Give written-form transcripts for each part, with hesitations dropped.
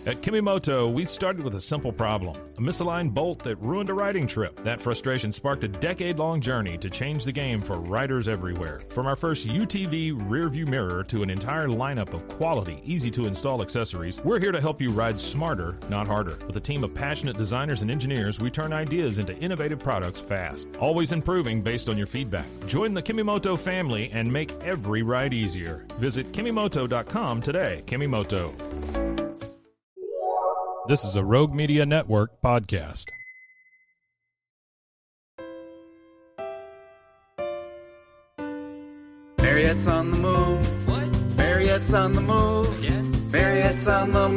At Kimimoto, we started with a simple problem, a misaligned bolt that ruined a riding trip. That frustration sparked a decade-long journey to change the game for riders everywhere. From our first UTV rearview mirror to an entire lineup of quality, easy-to-install accessories, we're here to help you ride smarter, not harder. With a team of passionate designers and engineers, we turn ideas into innovative products fast, always improving based on your feedback. Join the Kimimoto family and make every ride easier. Visit Kimimoto.com today. Kimimoto. This is a Rogue Media Network podcast. Marriott's on the move. What? Marriott's on the move. Again? Marriott's on the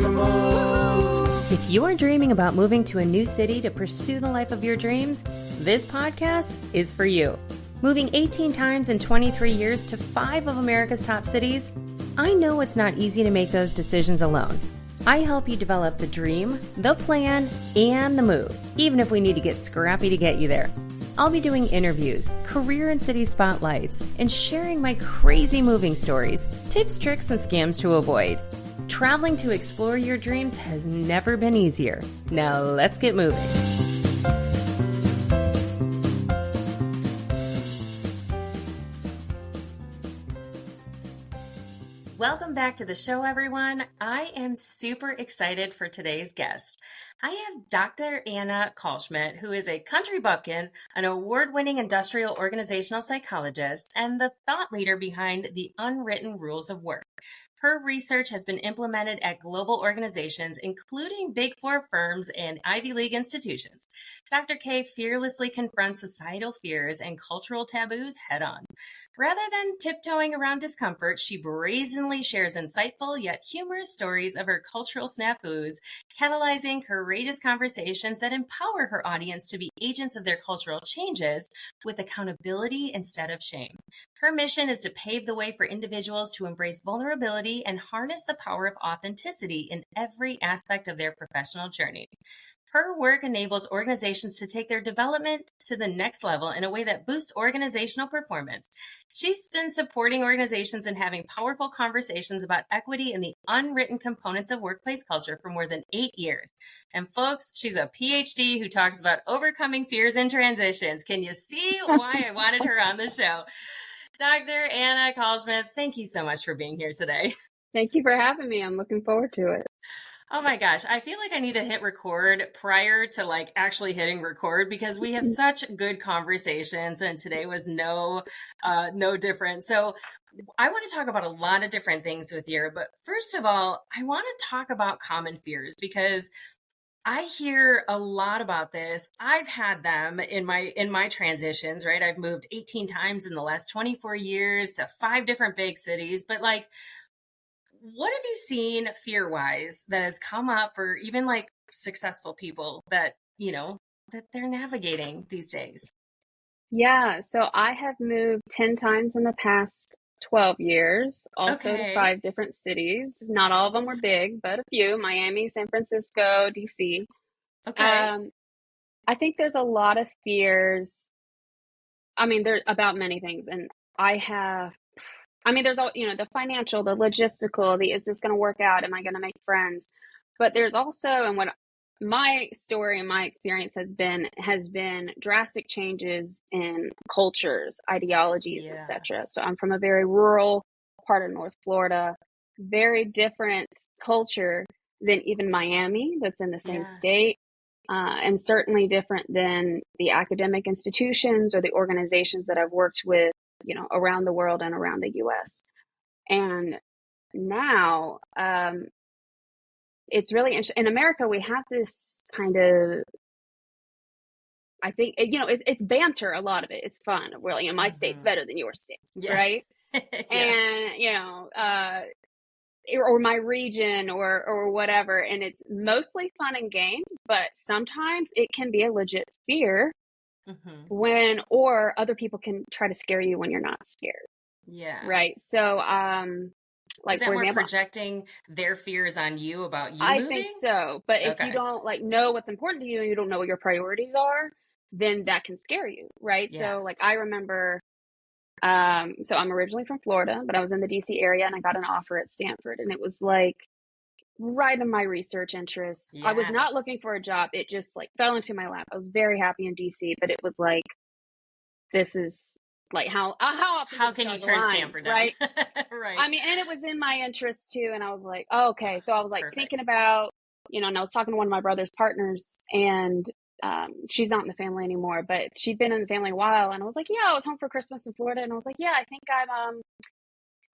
move. If you are dreaming about moving to a new city to pursue the life of your dreams, this podcast is for you. Moving 18 times in 23 years to 5 of America's top cities, I know it's not easy to make those decisions alone. I help you develop the dream, the plan, and the move, even if we need to get scrappy to get you there. I'll be doing interviews, career and city spotlights, and sharing my crazy moving stories, tips, tricks, and scams to avoid. Traveling to explore your dreams has never been easier. Now let's get moving. Welcome back to the show, everyone. I am super excited for today's guest. I have Dr. Anna Kallschmidt, who is a country bumpkin, an award-winning industrial organizational psychologist, and the thought leader behind the unwritten rules of work. Her research has been implemented at global organizations, including Big Four firms and Ivy League institutions. Dr. K fearlessly confronts societal fears and cultural taboos head-on. Rather than tiptoeing around discomfort, she brazenly shares insightful yet humorous stories of her cultural snafus, catalyzing courageous conversations that empower her audience to be agents of their cultural changes with accountability instead of shame. Her mission is to pave the way for individuals to embrace vulnerability and harness the power of authenticity in every aspect of their professional journey. Her work enables organizations to take their development to the next level in a way that boosts organizational performance. She's been supporting organizations and having powerful conversations about equity and the unwritten components of workplace culture for more than 8 years. And folks, she's a PhD who talks about overcoming fears and transitions. Can you see why I wanted her on the show? Dr. Anna Kallschmidt, thank you so much for being here today. Thank you for having me. I'm looking forward to it. Oh my gosh, I feel like I need to hit record prior to actually hitting record because we have such good conversations and today was no different. So I want to talk about a lot of different things with you, but first of all, I want to talk about common fears because I hear a lot about this. I've had them in my transitions, right? I've moved 18 times in the last 24 years to 5 different big cities, but what have you seen fear-wise that has come up for even successful people that, that they're navigating these days? Yeah, so I have moved 10 times in the past 12 years, also to 5 different cities. Not all of them were big, but a few: Miami, San Francisco, DC. Okay. I think there's a lot of fears. I mean, there's about many things. And there's all, the financial, the logistical, is this going to work out? Am I going to make friends? But there's also, and what my story and my experience has been drastic changes in cultures, ideologies, etc. So I'm from a very rural part of North Florida, very different culture than even Miami, that's in the same state, and certainly different than the academic institutions or the organizations that I've worked with, around the world and around the US. And now, it's really interesting. In America, we have this kind of, I think, it's banter, a lot of it. It's fun. Really, my state's better than your state, right? And, or my region or whatever. And it's mostly fun and games, but sometimes it can be a legit fear or other people can try to scare you when you're not scared. Yeah. Right. So, is that more projecting their fears on you about you moving? I think so. But if you don't know what's important to you and you don't know what your priorities are, then that can scare you. Right. Yeah. So I remember, so I'm originally from Florida, but I was in the DC area and I got an offer at Stanford, and it was right in my research interests. I was Yeah. not looking for a job. It just like fell into my lap. I was very happy in DC, but it was like, this is like how often do How the can you stars turn align, Stanford down? right? Right. I mean, and it was in my interest too. And I was like, oh, okay. So I It's was like thinking perfect. about, and I was talking to one of my brother's partners, and she's not in the family anymore, but she'd been in the family a while. And I was like, yeah, I was home for Christmas in Florida. And I was like, yeah, I think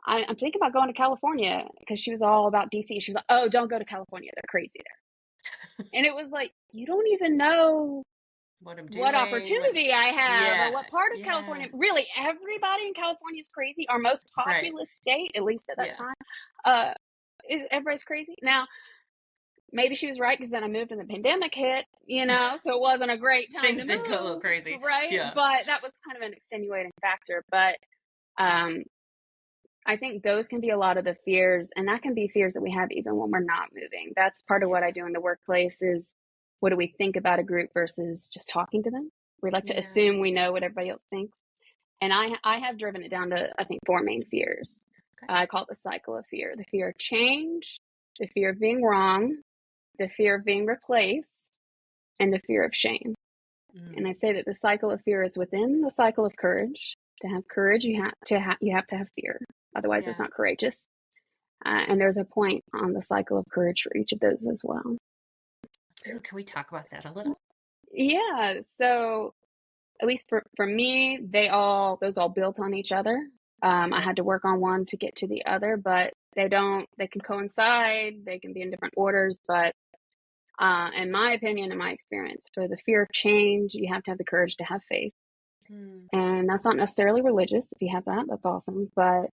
I'm thinking about going to California, because she was all about DC. She was like, oh, don't go to California. They're crazy there. And it was like, you don't even know What I'm what doing, opportunity I have or yeah, what part of yeah, California. Really, everybody in California is crazy. Our most right, populous state, at least at that yeah. time, everybody's crazy. Now, maybe she was right, because then I moved and the pandemic hit, so it wasn't a great time to Things did go a little move, crazy. right? Yeah. But that was kind of an extenuating factor. But um, I think those can be a lot of the fears, and that can be fears that we have even when we're not moving. That's part of what I Yeah. do in the workplace is, what do we think about a group versus just talking to them? We like to Yeah. assume we know what everybody else thinks. And I have driven it down to, I think, four main fears. Okay. I call it the cycle of fear: the fear of change, the fear of being wrong, the fear of being replaced, and the fear of shame. And I say that the cycle of fear is within the cycle of courage. To have courage, you have to have fear. Otherwise, it's Yeah. not courageous. And there's a point on the cycle of courage for each of those as well. Ooh, can we talk about that a little? Yeah. So at least for me, those all built on each other. I Okay. had to work on one to get to the other, but they can coincide. They can be in different orders, but in my opinion, in my experience, for the fear of change, you have to have the courage to have faith. And that's not necessarily religious. If you have that, that's awesome. But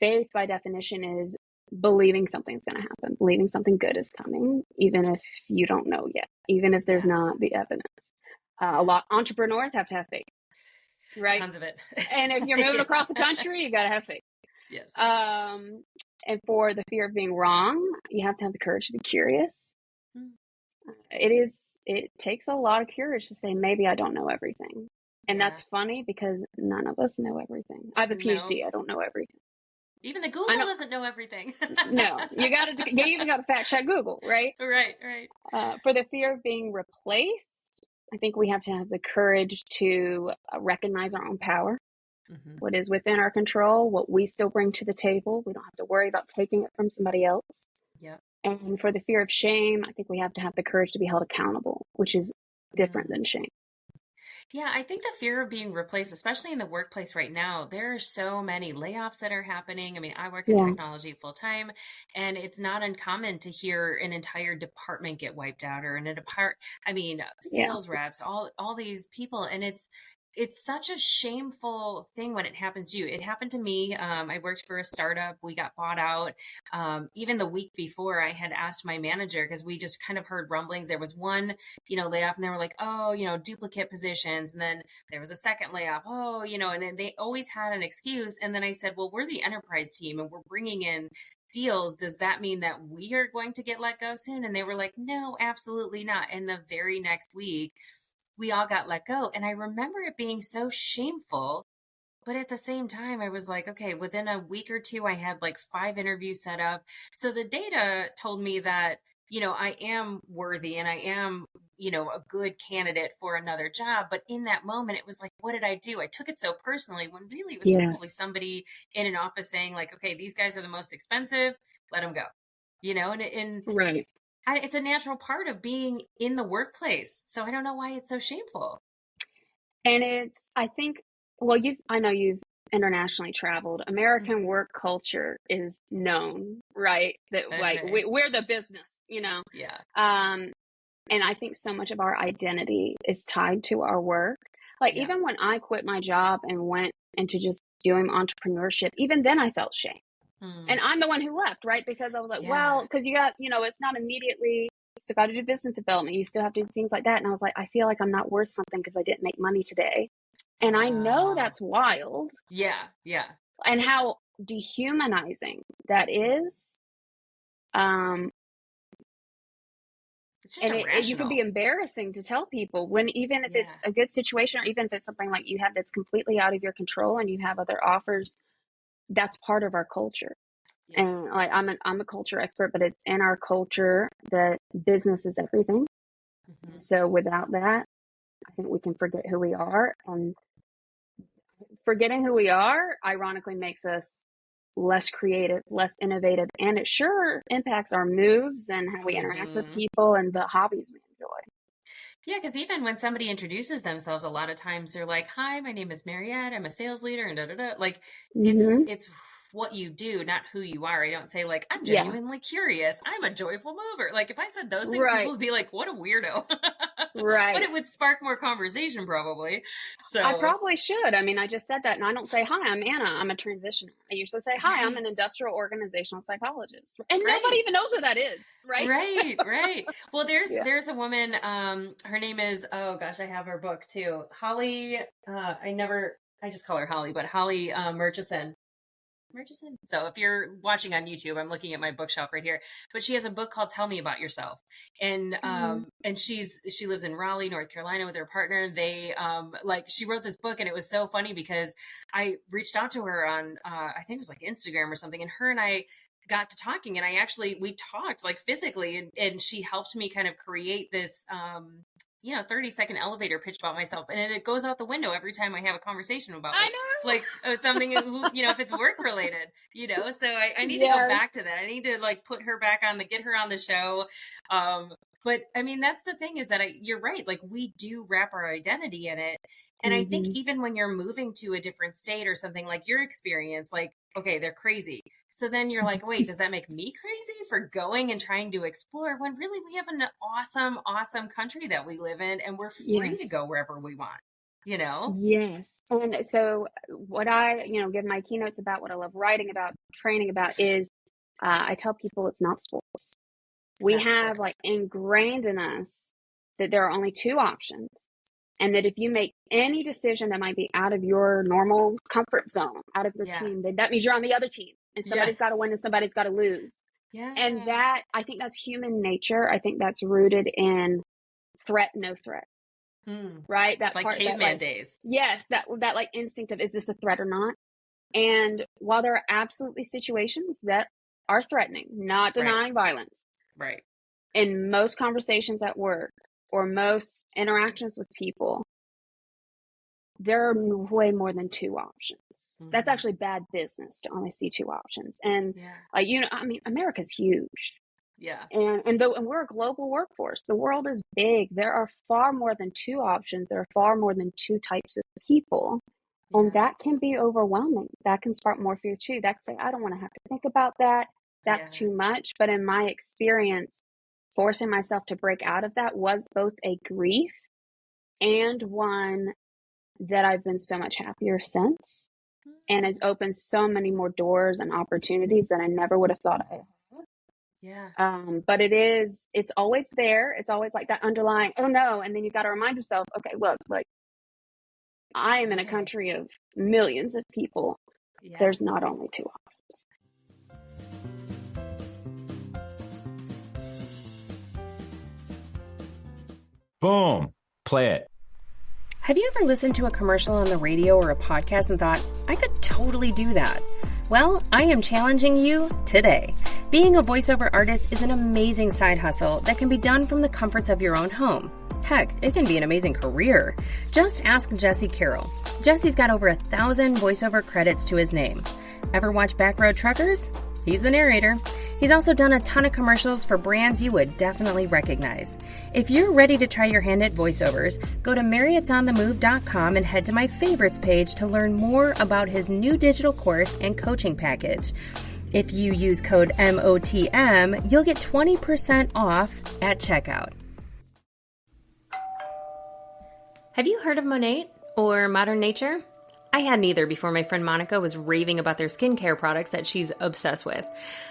faith, by definition, is believing something's going to happen, believing something good is coming, even if you don't know yet, even if there's Yeah. not the evidence. Yeah. A lot entrepreneurs have to have faith, right? Tons of it. And if you're moving Yeah. across the country, you got to have faith. Yes. And for the fear of being wrong, you have to have the courage to be curious. Mm. It takes a lot of courage to say, maybe I don't know everything. And Yeah. that's funny, because none of us know everything. I have a No. PhD. I don't know everything. Even the I Google know. doesn't know everything. No, you even got to fact check Google, right? Right, right. For the fear of being replaced, I think we have to have the courage to recognize our own power, what is within our control, what we still bring to the table. We don't have to worry about taking it from somebody else. Yep. And for the fear of shame, I think we have to have the courage to be held accountable, which is different than shame. Yeah, I think the fear of being replaced, especially in the workplace right now, there are so many layoffs that are happening. I mean, I work in Yeah. technology full time, and it's not uncommon to hear an entire department get wiped out, or Yeah. sales reps, all these people, and it's such a shameful thing when it happens to you. It happened to me. I worked for a startup. We got bought out. Even the week before, I had asked my manager, because we just kind of heard rumblings. There was one, layoff, and they were like, oh, duplicate positions. And then there was a second layoff. Oh, and then they always had an excuse. And then I said, well, we're the enterprise team and we're bringing in deals. Does that mean that we are going to get let go soon? And they were like, no, absolutely not. And the very next week, we all got let go. And I remember it being so shameful. But at the same time, I was like, okay, within a week or two, I had like 5 interviews set up. So the data told me that, I am worthy and I am, a good candidate for another job. But in that moment, it was like, what did I do? I took it so personally, when really it was probably Yes. somebody in an office saying like, okay, these guys are the most expensive, let them go, and Right. it's a natural part of being in the workplace. So I don't know why it's so shameful. And I think, well, I know you've internationally traveled. American work culture is known, right? That like Okay. we're the business. Yeah. And I think so much of our identity is tied to our work. Like Yeah. even when I quit my job and went into just doing entrepreneurship, even then I felt shame. And I'm the one who left, right? Because I was like, Yeah. well, because you got, it's not immediately, you still got to do business development. You still have to do things like that. And I was like, I feel like I'm not worth something because I didn't make money today. And I know that's wild. Yeah. Yeah. And how dehumanizing that is. It's just And irrational. you can be embarrassing to tell people when, even if it's Yeah. a good situation, or even if it's something like you have that's completely out of your control and you have other offers, that's part of our culture. Yeah. And like I'm a culture expert, but it's in our culture that business is everything. Mhm. So without that, I think we can forget who we are, and forgetting who we are ironically makes us less creative, less innovative, and it sure impacts our moves and how we interact with Mhm. people and the hobbies we enjoy. Yeah, because even when somebody introduces themselves, a lot of times they're like, "Hi, my name is Mariette. I'm a sales leader," and da da da. Like, Mm-hmm. it's what you do, not who you are. I don't say like, "I'm Yeah, genuinely curious. I'm a joyful mover." Like, if I said those things, people right, would be like, "What a weirdo." But right. it would spark more conversation, probably. I So, probably should. I mean, I just said that, and I don't say, "Hi, I'm Anna. I'm a transitioner." I usually say, "Hi, I'm right, an industrial organizational psychologist," and nobody right. even knows who that is, right? Right, right. Well, there's Yeah. there's a woman, her name is, oh gosh, I have her book too. Holly, I just call her Holly, but Holly Murchison. Murchison. So if you're watching on YouTube, I'm looking at my bookshelf right here. But she has a book called Tell Me About Yourself. And she lives in Raleigh, North Carolina with her partner. They like she wrote this book and it was so funny because I reached out to her on I think it was like Instagram or something, and her and I got to talking, and we talked like physically, and she helped me kind of create this 30-second elevator pitch about myself, and it goes out the window every time I have a conversation about I it, know. like something if it's work related, so I need to go Yes. back to that. I need to like put her back on get her on the show. But I mean, that's the thing, is that you're right, like we do wrap our identity in it. And I think Mm-hmm. even when you're moving to a different state or something, like your experience, like, okay, they're crazy. So then you're like, wait, does that make me crazy for going and trying to explore, when really we have an awesome, awesome country that we live in, and we're free to Yes. go wherever we want, you know? Yes. And so what I, give my keynotes about, what I love writing about, training about is I tell people it's not sports. It's We not have like sports. ingrained in us that there are only two options. And that if you make any decision that might be out of your normal comfort zone, out of your Yeah. team, then that means you're on the other team. And Yeah. somebody's got to win and somebody's got to lose. And Yeah. that, I think that's human nature. I think that's rooted in threat, no threat. Hmm. Right? That Like part that caveman like, days. yes, that like instinct of, is this a threat or not? And while there are absolutely situations that are threatening, not Right. denying violence, Right. in most conversations at work or most interactions with people, there are way more than two options. That's Hmm. actually bad business to only see two options. And Yeah. I mean, America's huge. Yeah. And we're a global workforce. The world is big. There are far more than two options. There are far more than two types of people. And Yeah. that can be overwhelming. That can spark more fear too. That can say, I don't want to have to think about that. That's Yeah. too much. But in my experience, forcing myself to break out of that was both a grief and one that I've been so much happier since, and has opened so many more doors and opportunities that I never would have thought I had. Yeah. But it's always there. It's always like that underlying, oh no. And then you got to remind yourself, okay, look, like I am in a Okay. country of millions of people. Yeah. There's not only two options. Boom. Play it. Have you ever listened to a commercial on the radio or a podcast and thought, I could totally do that? Well, I am challenging you today. Being a voiceover artist is an amazing side hustle that can be done from the comforts of your own home. Heck, it can be an amazing career. Just ask Jesse Carroll. Jesse's got over 1,000 voiceover credits to his name. Ever watch Backroad Truckers? He's the narrator. He's also done a ton of commercials for brands you would definitely recognize. If you're ready to try your hand at voiceovers, go to marriottsonthemove.com and head to my favorites page to learn more about his new digital course and coaching package. If you use code MOTM, you'll get 20% off at checkout. Have you heard of Monat or Modern Nature? I hadn't either before my friend Monica was raving about their skincare products that she's obsessed with.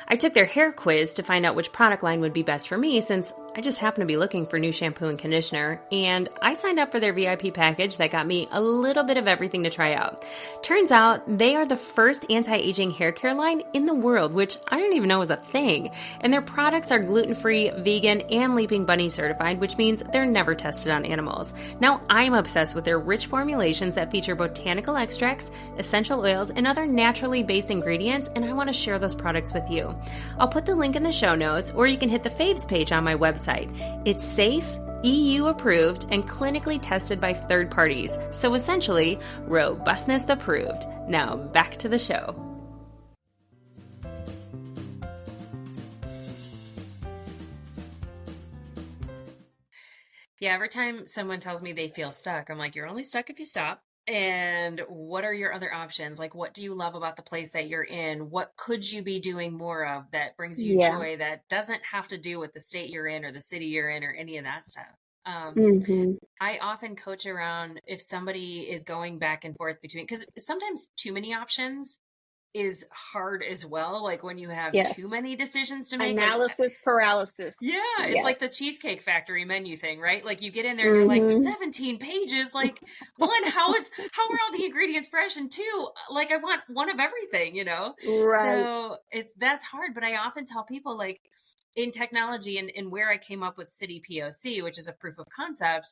I took their hair quiz to find out which product line would be best for me, since I just happened to be looking for new shampoo and conditioner, and I signed up for their VIP package that got me a little bit of everything to try out. Turns out they are the first anti-aging hair care line in the world, which I didn't even know was a thing. And their products are gluten-free, vegan, and Leaping Bunny certified, which means they're never tested on animals. Now, I'm obsessed with their rich formulations that feature botanical extracts, essential oils, and other naturally based ingredients, and I want to share those products with you. I'll put the link in the show notes, or you can hit the faves page on my website. It's safe, EU approved, and clinically tested by third parties. So essentially, robustness approved. Now back to the show. Yeah, every time someone tells me they feel stuck, I'm like, you're only stuck if you stop. And what are your other options? Like, what do you love about the place that you're in? What could you be doing more of that brings you Yeah. joy that doesn't have to do with the state you're in or the city you're in or any of that stuff? I often coach around if somebody is going back and forth between, because sometimes too many options is hard as well. Like when you have Yes. too many decisions to make. Analysis paralysis. Yeah, it's like the Yes. Cheesecake Factory menu thing, right? Like you get in there and you're like 17 pages. Like one, how are all the ingredients fresh? And two, like I want one of everything, you know? Right. So that's hard. But I often tell people like in technology and where I came up with City POC, which is a proof of concept,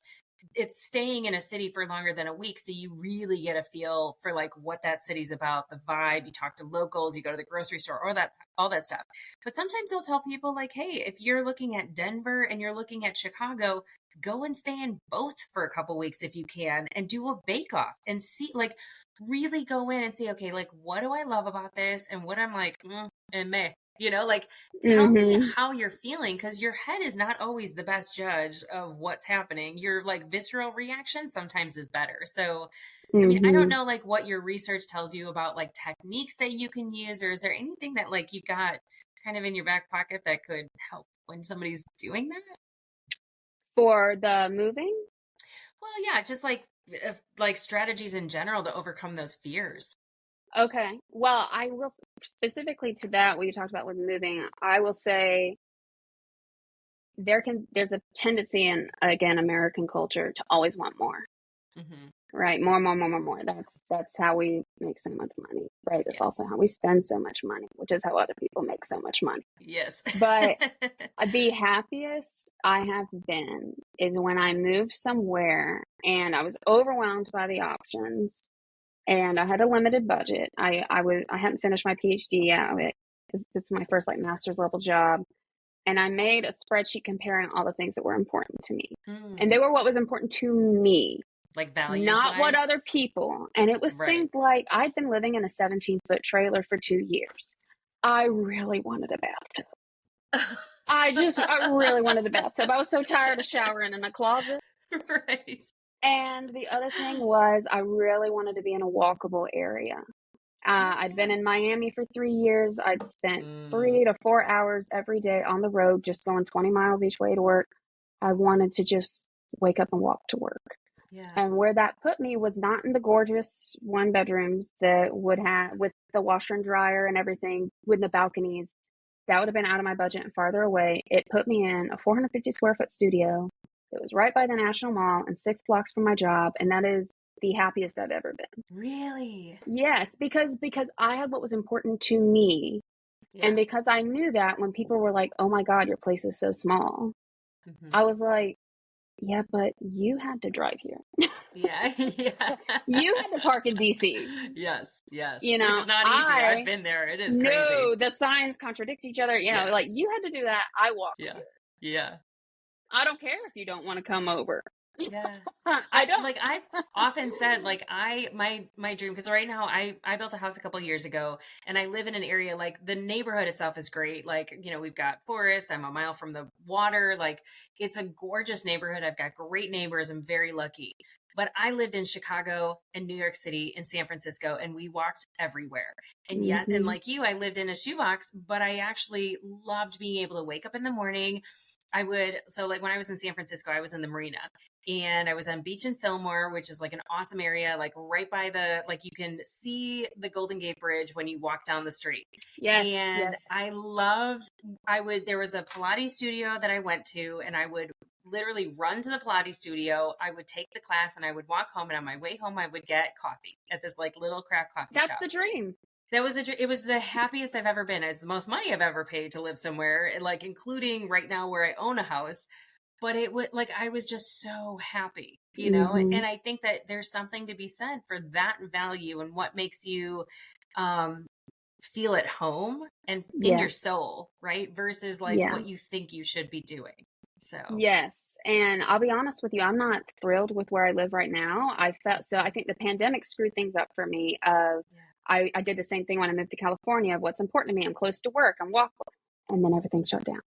it's staying in a city for longer than a week. So you really get a feel for like what that city's about, the vibe. You talk to locals, you go to the grocery store, or all that stuff. But sometimes I'll tell people like, hey, if you're looking at Denver and you're looking at Chicago, go and stay in both for a couple weeks if you can and do a bake off and see, like really go in and see, okay, like what do I love about this? And what I'm like, and meh. You know, like tell me how you're feeling, because your head is not always the best judge of what's happening. Your like visceral reaction sometimes is better. So, I mean, I don't know like what your research tells you about like techniques that you can use, or is there anything that like you got kind of in your back pocket that could help when somebody's doing that? For the moving? Well, yeah, just like strategies in general to overcome those fears. Okay. Well, I will specifically to that, what you talked about with moving, I will say there's a tendency in, again, American culture to always want more, right? More. That's how we make so much money, right? That's also how we spend so much money, which is how other people make so much money. Yes. But the happiest I have been is when I moved somewhere and I was overwhelmed by the options. And I had a limited budget. I hadn't finished my PhD yet. This is my first like master's level job. And I made a spreadsheet comparing all the things that were important to me. And they were what was important to me. Like values, not what other people. And it was things like I'd been living in a 17-foot trailer for 2 years. I really wanted a bathtub. I really wanted a bathtub. I was so tired of showering in a closet. Right. And the other thing was I really wanted to be in a walkable area. I'd been in Miami for 3 years. I'd spent 3 to 4 hours every day on the road, just going 20 miles each way to work. I wanted to just wake up and walk to work. Yeah. And where that put me was not in the gorgeous one bedrooms that would have with the washer and dryer and everything with the balconies. That would have been out of my budget and farther away. It put me in a 450 square foot studio. It was right by the National Mall and 6 blocks from my job. And that is the happiest I've ever been. Really? Yes, because I had what was important to me. Yeah. And because I knew that when people were like, oh my God, your place is so small. I was like, yeah, but you had to drive here. Yeah. You had to park in DC. Yes. You know, which is not easy. I've been there. It is crazy. No, the signs contradict each other. You know, like you had to do that. I walked here. Yeah. I don't care if you don't want to come over. Yeah. I don't like I've often said like my dream, because right now I built a house a couple of years ago and I live in an area like the neighborhood itself is great. Like, you know, we've got forest, I'm a mile from the water, like it's a gorgeous neighborhood. I've got great neighbors. I'm very lucky. But I lived in Chicago and New York City and San Francisco, and we walked everywhere. And yet, and Mm-hmm. like you, I lived in a shoebox, but I actually loved being able to wake up in the morning. So like when I was in San Francisco, I was in the marina and I was on Beach and Fillmore, which is like an awesome area, like right by like you can see the Golden Gate Bridge when you walk down the street. Yes, And yes. there was a Pilates studio that I went to, and I would literally run to the Pilates studio. I would take the class and I would walk home. And on my way home, I would get coffee at this like little craft coffee That's shop. the dream. It was the happiest I've ever been. It's the most money I've ever paid to live somewhere, like including right now where I own a house. But it would like, I was just so happy, you know? Mm-hmm. And I think that there's something to be said for that value and what makes you, feel at home and in your Yes. soul, right? Versus like Yeah. what you think you should be doing. So, Yes. And I'll be honest with you, I'm not thrilled with where I live right now. I think the pandemic screwed things up for me. yeah. I did the same thing when I moved to California of what's important to me. I'm close to work, I'm walkable. And then everything shut down.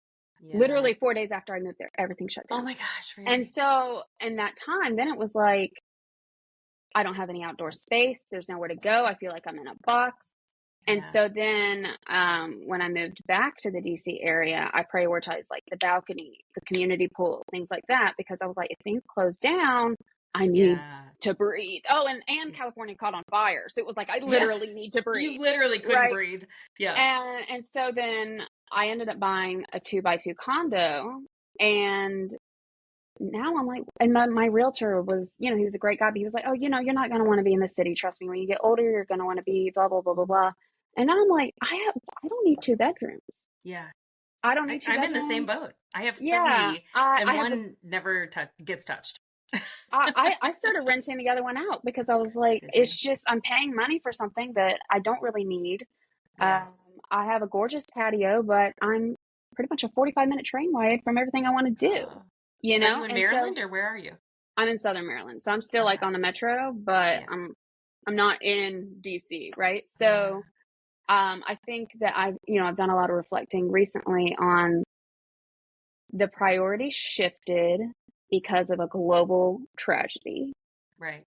Yeah. Literally 4 days after I moved there, everything shut down. Oh my gosh. Really? And so in that time, then it was like, I don't have any outdoor space. There's nowhere to go. I feel like I'm in a box. And Yeah. so then when I moved back to the DC area, I prioritized like the balcony, the community pool, things like that, because I was like, if things close down, I need Yeah. to breathe. Oh, and California caught on fire. So it was like, I literally need to breathe. You literally couldn't right? breathe. Yeah. And so then I ended up buying a 2x2 condo, and now I'm like, and my realtor was, he was a great guy, but he was like, oh, you're not going to want to be in the city. Trust me, when you get older, you're going to want to be blah, blah, blah, blah, blah. And now I'm like, I don't need 2 bedrooms. Yeah. I don't need 2 I'm bedrooms. in the same boat. I have 3 Yeah, and I one never gets touched. I started renting the other one out because I was like, Did you? it's just, I'm paying money for something that I don't really need. Yeah. I have a gorgeous patio, but I'm pretty much a 45-minute train ride from everything I want to do, Are you know? you in And Maryland so or where are you? I'm in Southern Maryland, so I'm still like Okay. on the metro, but Yeah. I'm not in DC, right? So I think that I've done a lot of reflecting recently on the priorities shifted because of a global tragedy. Right.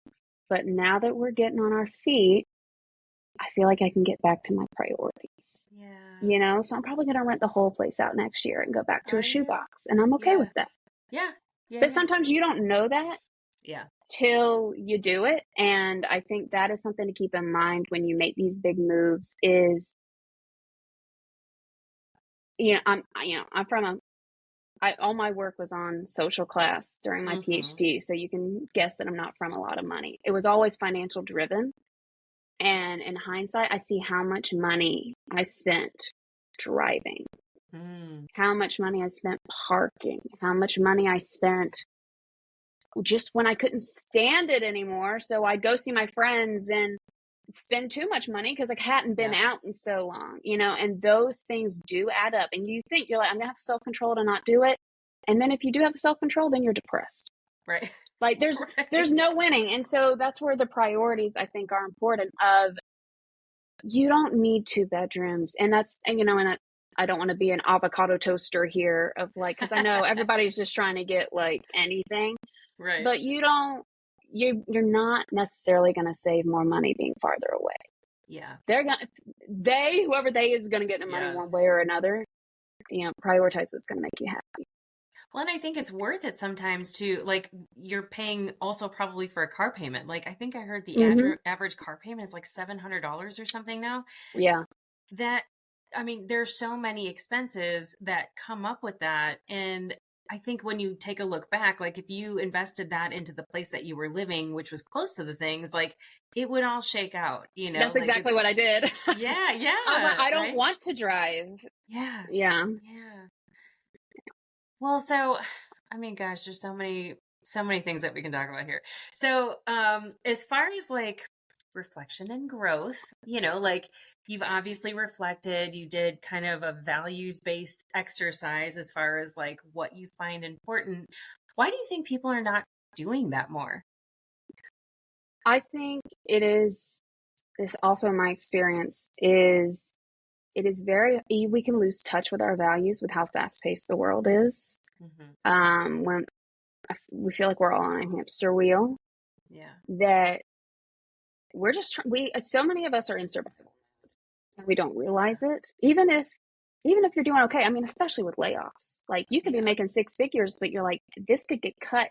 But now that we're getting on our feet, I feel like I can get back to my priorities. Yeah. So I'm probably going to rent the whole place out next year and go back to Are a you? shoebox, and I'm okay Yeah. with that. Yeah. Yeah. But yeah. sometimes you don't know that Yeah. till you do it, and I think that is something to keep in mind when you make these big moves is, I'm from all my work was on social class during my PhD, so you can guess that I'm not from a lot of money. It was always financial driven. And in hindsight, I see how much money I spent driving, how much money I spent parking, how much money I spent just when I couldn't stand it anymore. So I'd go see my friends and spend too much money because I hadn't been out in so long, and those things do add up. And you think you're like, I'm going to have self-control to not do it. And then if you do have self-control, then you're depressed. Right. Like there's no winning. And so that's where the priorities I think are important of you don't need 2 bedrooms. And I don't want to be an avocado toaster here of like, cause I know everybody's just trying to get like anything, Right. but you're not necessarily going to save more money being farther away. Yeah. Whoever they is going to get the money one way or another, prioritize what's going to make you happy. Well, and I think it's worth it sometimes to, like, you're paying also probably for a car payment. Like, I think I heard the average car payment is like $700 or something now. Yeah. There's so many expenses that come up with that. And I think when you take a look back, like if you invested that into the place that you were living, which was close to the things, like it would all shake out, That's exactly what I did. Yeah. Yeah. I don't want to drive. Yeah. Yeah. Yeah. Well, so, gosh, there's so many things that we can talk about here. So, as far as like reflection and growth, like you've obviously reflected, you did kind of a values-based exercise as far as like what you find important. Why do you think people are not doing that more? I think this also my experience is it is we can lose touch with our values with how fast paced the world is. When we feel like we're all on a hamster wheel. Yeah. that we're just, so many of us are in survival and we don't realize it. Even if you're doing okay, I mean, especially with layoffs, like you could be Yeah. making six figures, but you're like, this could get cut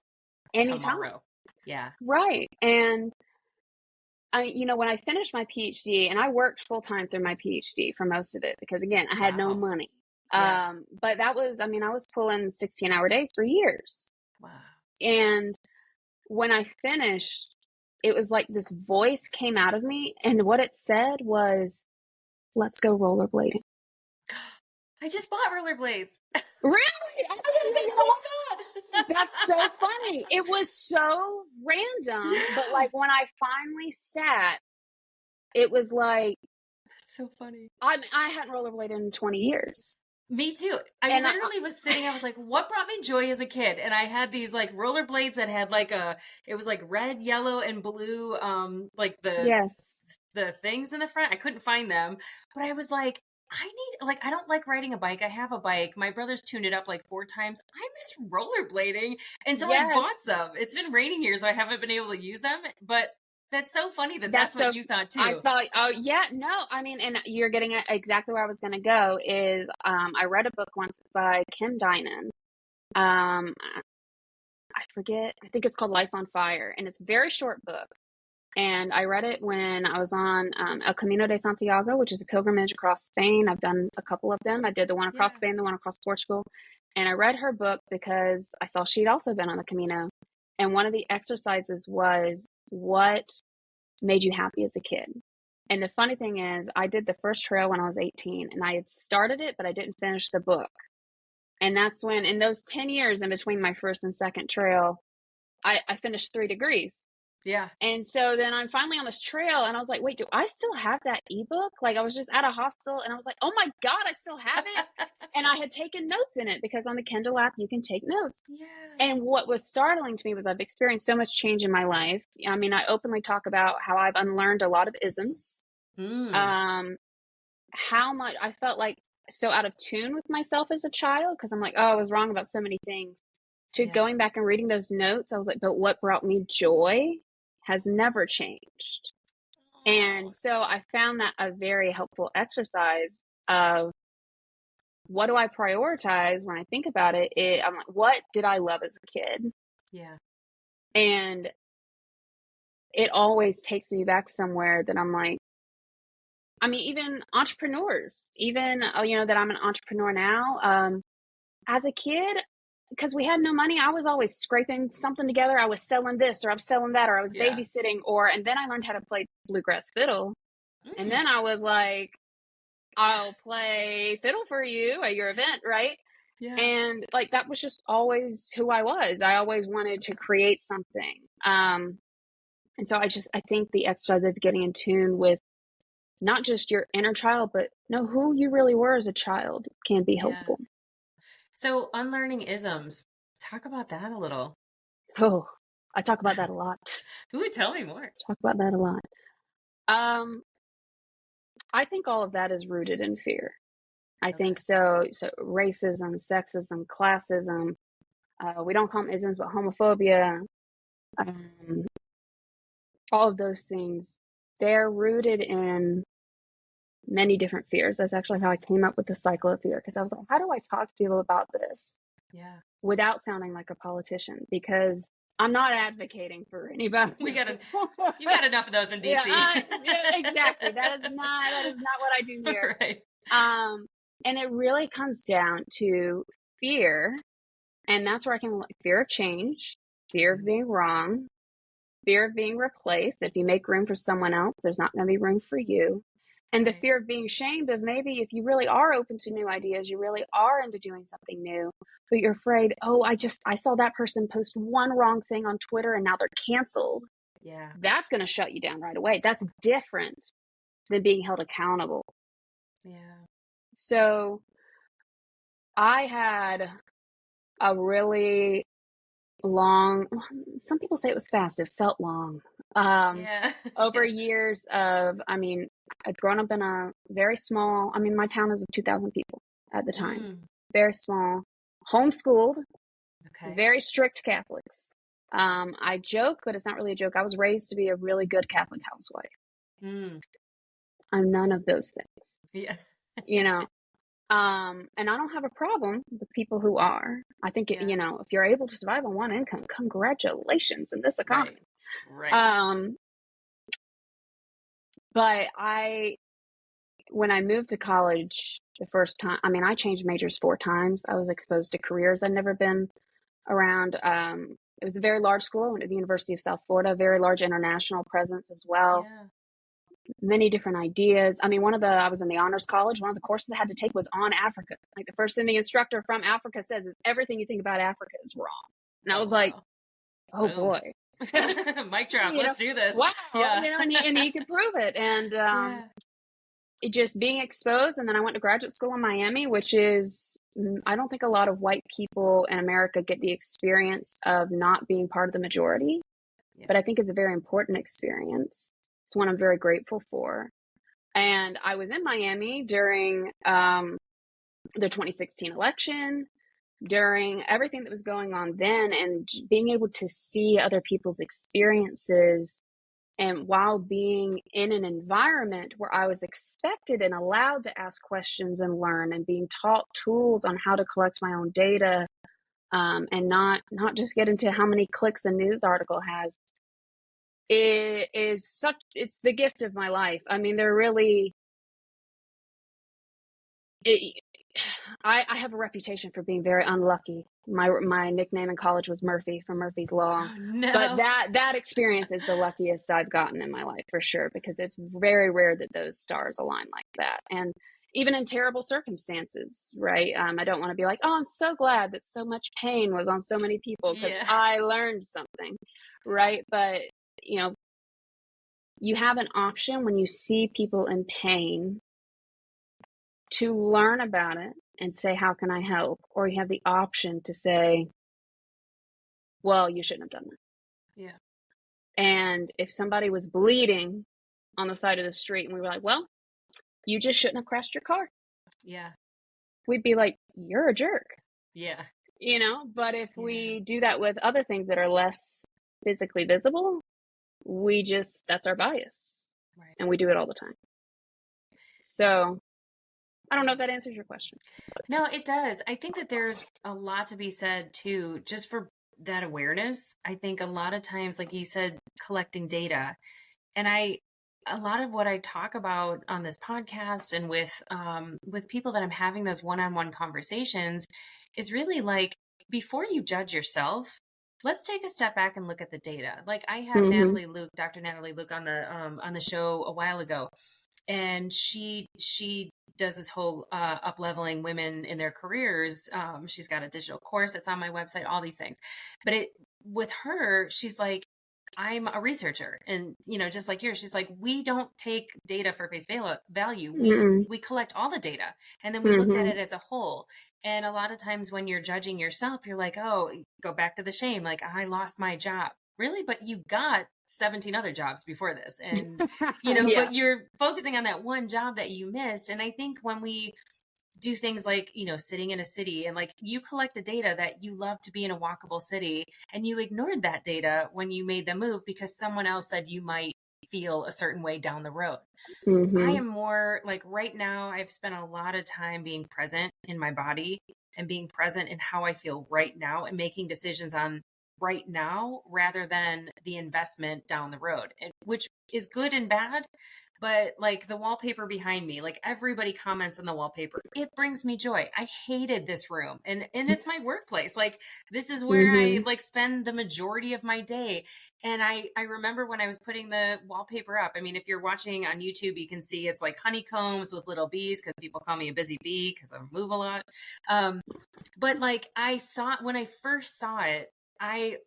anytime. Tomorrow. Yeah. Right. And when I finished my PhD, and I worked full time through my PhD for most of it because, again, I had no Wow. money. Yeah. But I was pulling 16-hour days for years. Wow. And when I finished, it was like this voice came out of me, and what it said was, let's go rollerblading. I just bought rollerblades. Really? That's so fun. That's so funny. It was so random, but like when I finally sat, it was like, That's so funny. I hadn't rollerbladed in 20 years. Me too. I literally was sitting, I was like, what brought me joy as a kid? And I had these like rollerblades that had like it was like red, yellow, and blue, like Yes. the things in the front. I couldn't find them, but I was like, I don't like riding a bike. I have a bike. My brother's tuned it up like 4 times. I miss rollerblading. And so I bought some. It's been raining here, so I haven't been able to use them, but that's so funny that's what you thought too. I thought, oh yeah, no, I mean, and you're getting at exactly where I was going to go is, I read a book once by Kim Dynan. I forget, I think it's called Life on Fire, and it's a very short book. And I read it when I was on El Camino de Santiago, which is a pilgrimage across Spain. I've done a couple of them. I did the one across Spain, the one across Portugal. And I read her book because I saw she'd also been on the Camino. And one of the exercises was, what made you happy as a kid? And the funny thing is, I did the first trail when I was 18, and I had started it, but I didn't finish the book. And that's when, in those 10 years in between my first and second trail, I finished 3 degrees. Yeah. And so then I'm finally on this trail, and I was like, wait, do I still have that ebook? Like, I was just at a hostel, and I was like, oh my God, I still have it. And I had taken notes in it because on the Kindle app, you can take notes. Yeah. And what was startling to me was I've experienced so much change in my life. I mean, I openly talk about how I've unlearned a lot of isms. How much I felt like so out of tune with myself as a child, because I'm like, oh, I was wrong about so many things. To going back and reading those notes, I was like, but what brought me joy has never changed. And so I found that a very helpful exercise of, what do I prioritize when I think about it? I'm like, what did I love as a kid? Yeah. And it always takes me back somewhere that I'm like, I mean, even entrepreneurs, even, that I'm an entrepreneur now. As a kid, because we had no money, I was always scraping something together. I was selling this, or I was selling that, or I was babysitting, and then I learned how to play bluegrass fiddle. And then I was like, I'll play fiddle for you at your event, right? Yeah. And like, that was just always who I was. I always wanted to create something. And so I think the exercise of getting in tune with not just your inner child, but know who you really were as a child can be helpful. So unlearning isms, talk about that a little. Oh, I talk about that a lot. Ooh, tell me more. Talk about that a lot. I think all of that is rooted in fear. I think so. So racism, sexism, classism, we don't call them isms, but homophobia, all of those things, they're rooted in many different fears. That's actually how I came up with the cycle of fear, because I was like, how do I talk to people about this without sounding like a politician? Because I'm not advocating for anybody. You got enough of those in DC. Exactly. That is not what I do here. Right. And it really comes down to fear, and that's where I can fear of change, fear of being wrong, fear of being replaced. If you make room for someone else, there's not going to be room for you. And the fear of being shamed of, maybe if you really are open to new ideas, you really are into doing something new, but you're afraid, I saw that person post one wrong thing on Twitter and now they're canceled. Yeah. That's going to shut you down right away. That's different than being held accountable. Yeah. So I had a really long, some people say it was fast, it felt long. Over years of, I'd grown up in a very small, my town is of 2,000 people at the time, very small, homeschooled, very strict Catholics. I joke, but it's not really a joke. I was raised to be a really good Catholic housewife. Mm. I'm none of those things, Yes. you know. And I don't have a problem with people who are. I think, Yeah. if you're able to survive on one income, congratulations in this economy. Right. But when I moved to college the first time, I mean, I changed majors 4 times. I was exposed to careers I'd never been around. It was a very large school. I went to the University of South Florida, very large international presence as well. Yeah. Many different ideas. I mean, I was in the honors college. One of the courses I had to take was on Africa. Like the first thing the instructor from Africa says is everything you think about Africa is wrong. And I was like, Wow. oh Boom. boy. Mic drop. Let's do this. Wow. Yeah. And he could prove it. And it just being exposed. And then I went to graduate school in Miami, which is, I don't think a lot of white people in America get the experience of not being part of the majority. Yeah. But I think it's a very important experience. It's one I'm very grateful for. And I was in Miami during the 2016 election, during everything that was going on then, and being able to see other people's experiences. And while being in an environment where I was expected and allowed to ask questions and learn, and being taught tools on how to collect my own data, and not just get into how many clicks a news article has, it's the gift of my life. I mean, I have a reputation for being very unlucky. My nickname in college was Murphy, from Murphy's Law. Oh, no. But that experience is the luckiest I've gotten in my life, for sure, because it's very rare that those stars align like that. And even in terrible circumstances, right? I don't want to be like, oh, I'm so glad that so much pain was on so many people because Yeah. I learned something, right? But, you have an option when you see people in pain to learn about it and say, how can I help? Or you have the option to say, well, you shouldn't have done that. Yeah. And if somebody was bleeding on the side of the street and we were like, well, you just shouldn't have crashed your car, Yeah. we'd be like, you're a jerk. Yeah. But if we do that with other things that are less physically visible, that's our bias. Right. And we do it all the time. So I don't know if that answers your question. No, it does. I think that there's a lot to be said too, just for that awareness. I think a lot of times, like you said, collecting data, and a lot of what I talk about on this podcast and with people that I'm having those one-on-one conversations is really like, before you judge yourself, let's take a step back and look at the data. Like I had Dr. Natalie Luke on the show a while ago, and she does this whole up leveling women in their careers. She's got a digital course that's on my website, all these things. But with her, she's like, I'm a researcher, and just like yours, she's like, we don't take data for face value. We collect all the data, and then we looked at it as a whole. And a lot of times when you're judging yourself, you're like, oh, go back to the shame. Like, I lost my job. Really? But you got 17 other jobs before this. And, but you're focusing on that one job that you missed. And I think when we do things like, sitting in a city, and like you collected data that you love to be in a walkable city, and you ignored that data when you made the move because someone else said you might feel a certain way down the road. I am more like, right now, I've spent a lot of time being present in my body and being present in how I feel right now, and making decisions on right now rather than the investment down the road, which is good and bad. But like the wallpaper behind me, like everybody comments on the wallpaper, it brings me joy. I hated this room, and it's my workplace. Like this is where I like spend the majority of my day. And I remember when I was putting the wallpaper up, I mean, if you're watching on YouTube, you can see it's like honeycombs with little bees, because people call me a busy bee because I move a lot. But like when I first saw it, I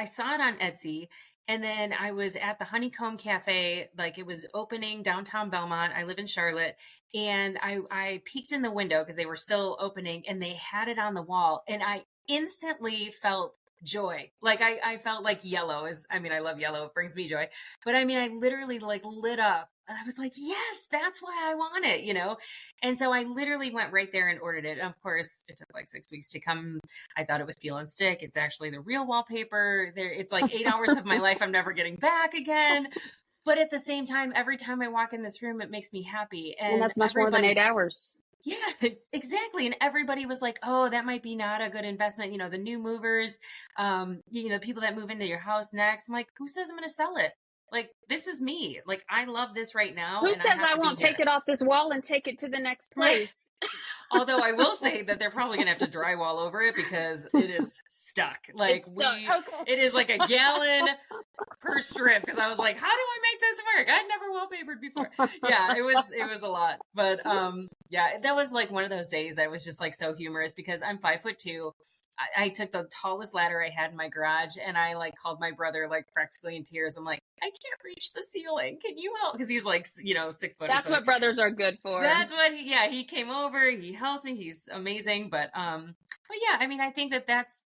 saw it on Etsy. And then I was at the Honeycomb Cafe, like it was opening downtown Belmont. I live in Charlotte. And I peeked in the window because they were still opening, and they had it on the wall. And I instantly felt joy. Like I felt like yellow is, I mean, I love yellow. It brings me joy. But I mean, I literally like lit up. And I was like, yes, that's why I want it, you know? And so I literally went right there and ordered it. And of course, it took like 6 weeks to come. I thought it was peel and stick. It's actually the real wallpaper. There, it's like 8 hours of my life I'm never getting back again. But at the same time, every time I walk in this room, it makes me happy. And that's much more than 8 hours. Yeah, exactly. And everybody was like, oh, that might be not a good investment. You know, the new movers, you know, people that move into your house next. I'm like, who says I'm going to sell it? Like, this is me. Like, I love this right now. Who says I won't take it off this wall and take it to the next place? Although I will say that they're probably gonna have to drywall over it because it is stuck. Like it is like a gallon per strip. Because I was like, how do I make this work? I'd never wallpapered before. Yeah, it was a lot. But yeah, that was like one of those days that was just like so humorous because I'm 5'2". I took the tallest ladder I had in my garage and I like called my brother like practically in tears. I'm like, I can't reach the ceiling. Can you help? Because he's like, you know, 6 foot. That's what brothers are good for. That's what he came over, he helped me. He's amazing. But yeah, I mean, I think that's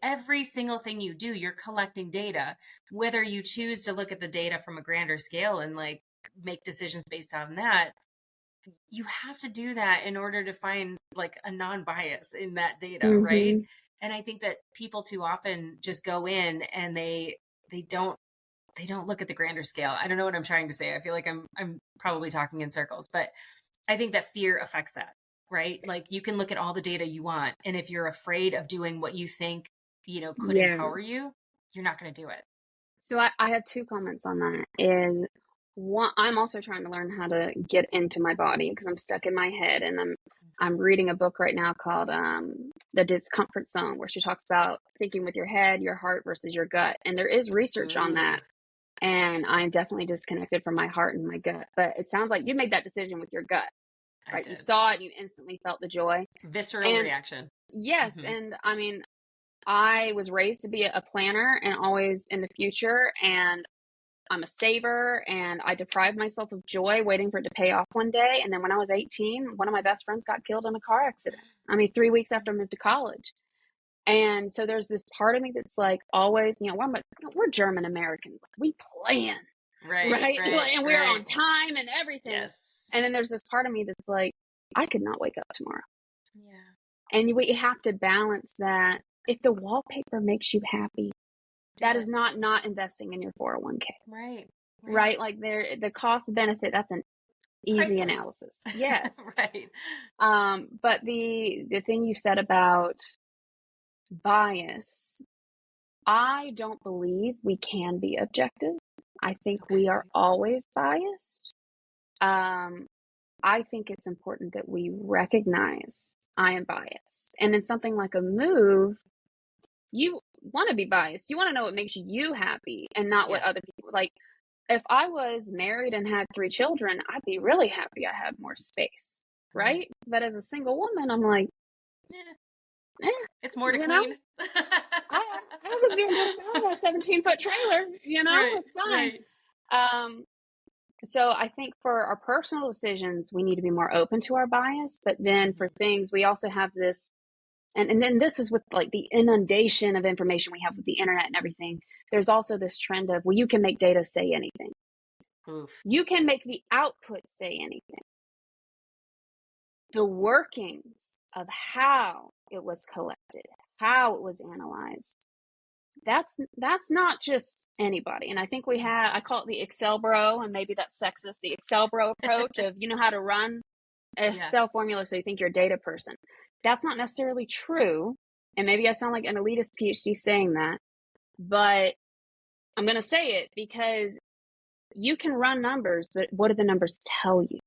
every single thing you do, you're collecting data, whether you choose to look at the data from a grander scale and like make decisions based on that. You have to do that in order to find like a non-bias in that data, right? And I think that people too often just go in and they don't look at the grander scale. I don't know what I'm trying to say. I feel like I'm probably talking in circles, but I think that fear affects that, right? Like you can look at all the data you want, and if you're afraid of doing what you think, you know, could empower you, you're not going to do it. So I have 2 comments on that. Is one, I'm also trying to learn how to get into my body because I'm stuck in my head, and I'm reading a book right now called The Discomfort Zone, where she talks about thinking with your head, your heart versus your gut, and there is research on that. And I'm definitely disconnected from my heart and my gut. But it sounds like you made that decision with your gut, right? You saw it, you instantly felt the joy, visceral reaction. Yes, and I mean, I was raised to be a planner and always in the future, and I'm a saver, and I deprived myself of joy waiting for it to pay off one day. And then when I was 18, one of my best friends got killed in a car accident. I mean, 3 weeks after I moved to college. And so there's this part of me that's like always, you know, we're German Americans. Like, we plan, right? And we're on time and everything. Yes. And then there's this part of me that's like, I could not wake up tomorrow. Yeah. And we have to balance that. If the wallpaper makes you happy, that is not investing in your 401k. Right. Like the cost benefit, that's an easy analysis. Yes. Right. But the thing you said about bias, I don't believe we can be objective. I think we are always biased. I think it's important that we recognize I am biased. And in something like a move, you want to be biased. You want to know what makes you happy and not what other people like. If I was married and had 3 children, I'd be really happy I had more space, right? But as a single woman, I'm like, it's more to clean. I was doing this fine on a 17-foot trailer, you know, it's fine. Right. So I think for our personal decisions, we need to be more open to our bias. But then for things, we also have this. And then this is with like the inundation of information we have with the internet and everything. There's also this trend of, well, you can make data say anything. Oof. You can make the output say anything. The workings of how it was collected, how it was analyzed, that's not just anybody. And I think I call it the Excel bro, and maybe that's sexist, the Excel bro approach of, you know how to run a Excel formula so you think you're a data person. That's not necessarily true. And maybe I sound like an elitist PhD saying that, but I'm going to say it because you can run numbers, but what do the numbers tell you?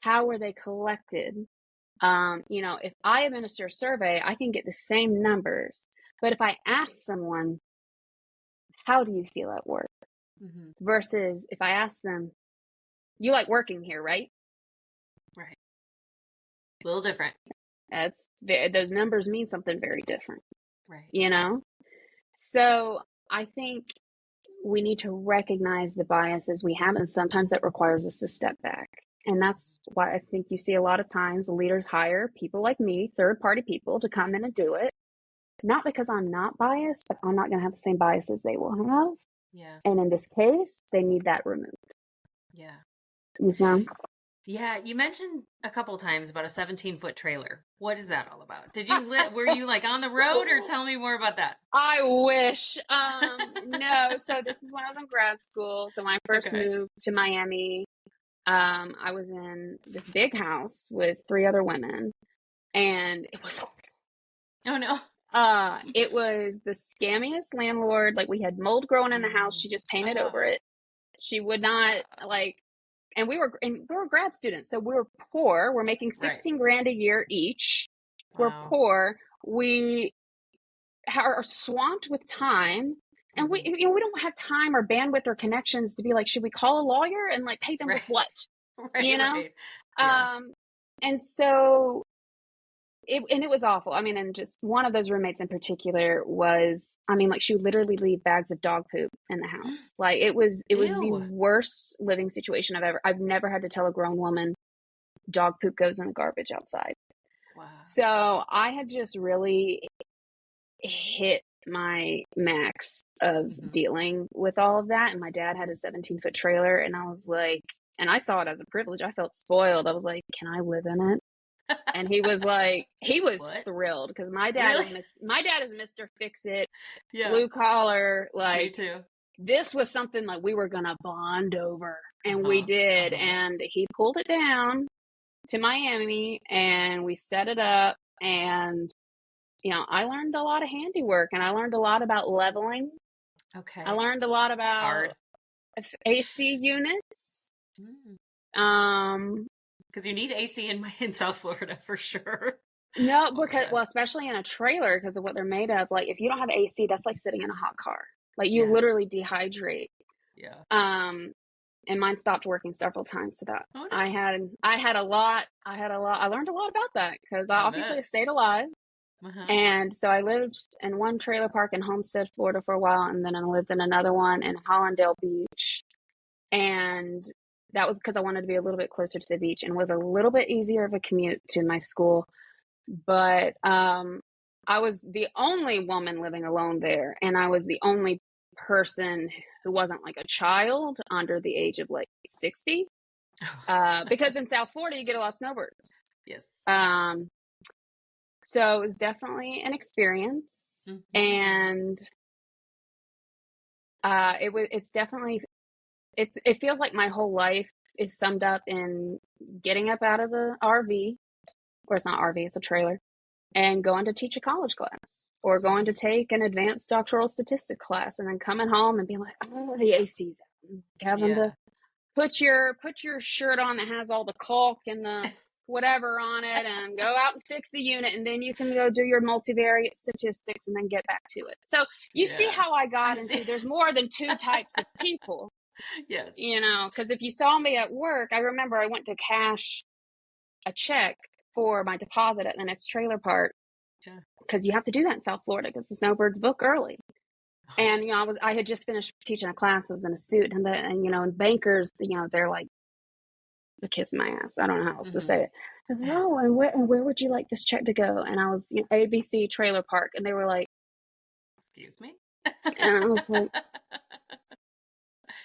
How were they collected? You know, if I administer a survey, I can get the same numbers. But if I ask someone, how do you feel at work? Versus if I ask them, you like working here, right? Right. A little different. Those numbers mean something very different. Right. You know? So I think we need to recognize the biases we have, and sometimes that requires us to step back. And that's why I think you see a lot of times the leaders hire people like me, third-party people, to come in and do it. not because I'm not biased, but I'm not going to have the same biases they will have. Yeah. And in this case, they need that removed. Yeah. You know? Yeah, you mentioned a couple times about a 17-foot trailer. What is that all about? Did you were you like on the road, or tell me more about that? I wish. No. So this is when I was in grad school. So when I first Okay. moved to Miami, I was in this big house with 3 other women, and Oh no. it was the scammiest landlord. Like, we had mold growing in the house. She just painted over it. She would not and we were grad students, so we were poor. We're making 16 grand a year each. We're Wow. poor. We are swamped with time, and we don't have time or bandwidth or connections to be like, should we call a lawyer and like pay them with what? Right, You know? right. Yeah. And so it was awful. I mean, and just one of those roommates in particular was, I mean, like, she would literally leave bags of dog poop in the house. Like, it was the Ew. worst living situation I've never had to tell a grown woman dog poop goes in the garbage outside. Wow. So I had just really hit my max of dealing with all of that. And my dad had a 17-foot trailer, and I was like, and I saw it as a privilege. I felt spoiled. I was like, can I live in it? And he was like, he was thrilled, because my dad is Mr. Fix It, blue collar. Like, me too. This was something like we were gonna bond over, and we did. And he pulled it down to Miami, and we set it up, and I learned a lot of handiwork, and I learned a lot about leveling. Okay. I learned a lot about AC units. Because you need AC in South Florida for sure. No, because especially in a trailer, because of what they're made of. Like, if you don't have AC, that's like sitting in a hot car. Like, you literally dehydrate. Yeah. And mine stopped working several times. So that no. I learned a lot about that, because I obviously stayed alive. And so I lived in one trailer park in Homestead, Florida for a while, and then I lived in another one in Hollandale Beach. And that was because I wanted to be a little bit closer to the beach, and was a little bit easier of a commute to my school. But I was the only woman living alone there, and I was the only person who wasn't like a child under the age of like 60. Because in South Florida, you get a lot of snowbirds. Yes. So it was definitely an experience. And it feels like my whole life is summed up in getting up out of the RV, or it's not RV, it's a trailer, and going to teach a college class, or going to take an advanced doctoral statistics class, and then coming home and being like, oh, the AC's out. Having to put your shirt on that has all the caulk and the whatever on it, and go out and fix the unit, and then you can go do your multivariate statistics and then get back to it. So you see how I got into, there's more than 2 types of people. Yes. Because if you saw me at work, I remember I went to cash a check for my deposit at the next trailer park. Yeah. Because you have to do that in South Florida, because the snowbirds book early. And I had just finished teaching a class. I was in a suit, and bankers, they're like a kiss in my ass. I don't know how else to say it. I was like, oh, and where would you like this check to go? And I was ABC trailer park, and they were like, excuse me. And I was like,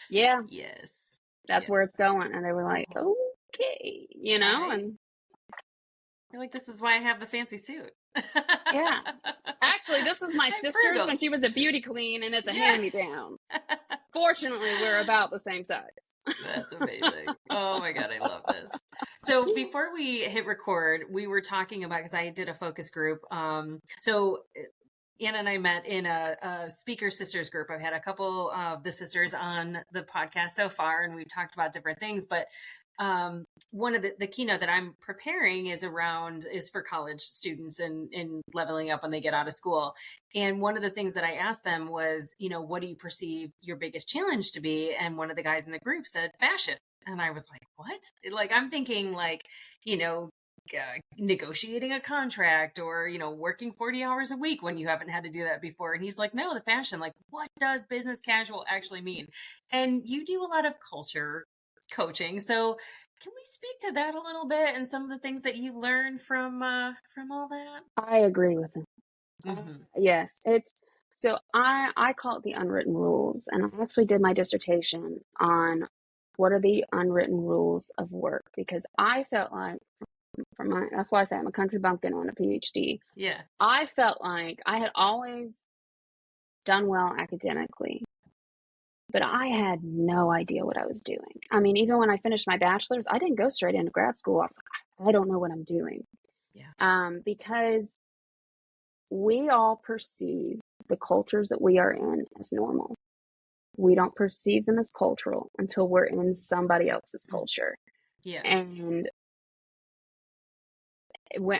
yeah, yes, that's where it's going. And they were like, okay, and you're like, this is why I have the fancy suit. Yeah. Actually, this is my sister's when she was a beauty queen, and it's a hand-me-down. Fortunately, we're about the same size. That's amazing. Oh my God, I love this. So before we hit record, we were talking about, because I did a focus group. So Anna and I met in a speaker sisters group. I've had a couple of the sisters on the podcast so far, and we've talked about different things, but one of the keynote that I'm preparing is for college students and leveling up when they get out of school. And one of the things that I asked them was, what do you perceive your biggest challenge to be? And one of the guys in the group said fashion. And I was like, what? Like, I'm thinking like, negotiating a contract, or working 40 hours a week when you haven't had to do that before. And he's like, no, the fashion, like, what does business casual actually mean? And you do a lot of culture coaching, so can we speak to that a little bit, and some of the things that you learned from all that? I agree with him. Yes, it's so I call it the unwritten rules, and I actually did my dissertation on what are the unwritten rules of work because I felt like that's why I say I'm a country bumpkin on a PhD. Yeah. I felt like I had always done well academically, but I had no idea what I was doing. I mean, even when I finished my bachelor's, I didn't go straight into grad school. I was like, I don't know what I'm doing. Yeah. Because we all perceive the cultures that we are in as normal. We don't perceive them as cultural until we're in somebody else's culture. Yeah. And when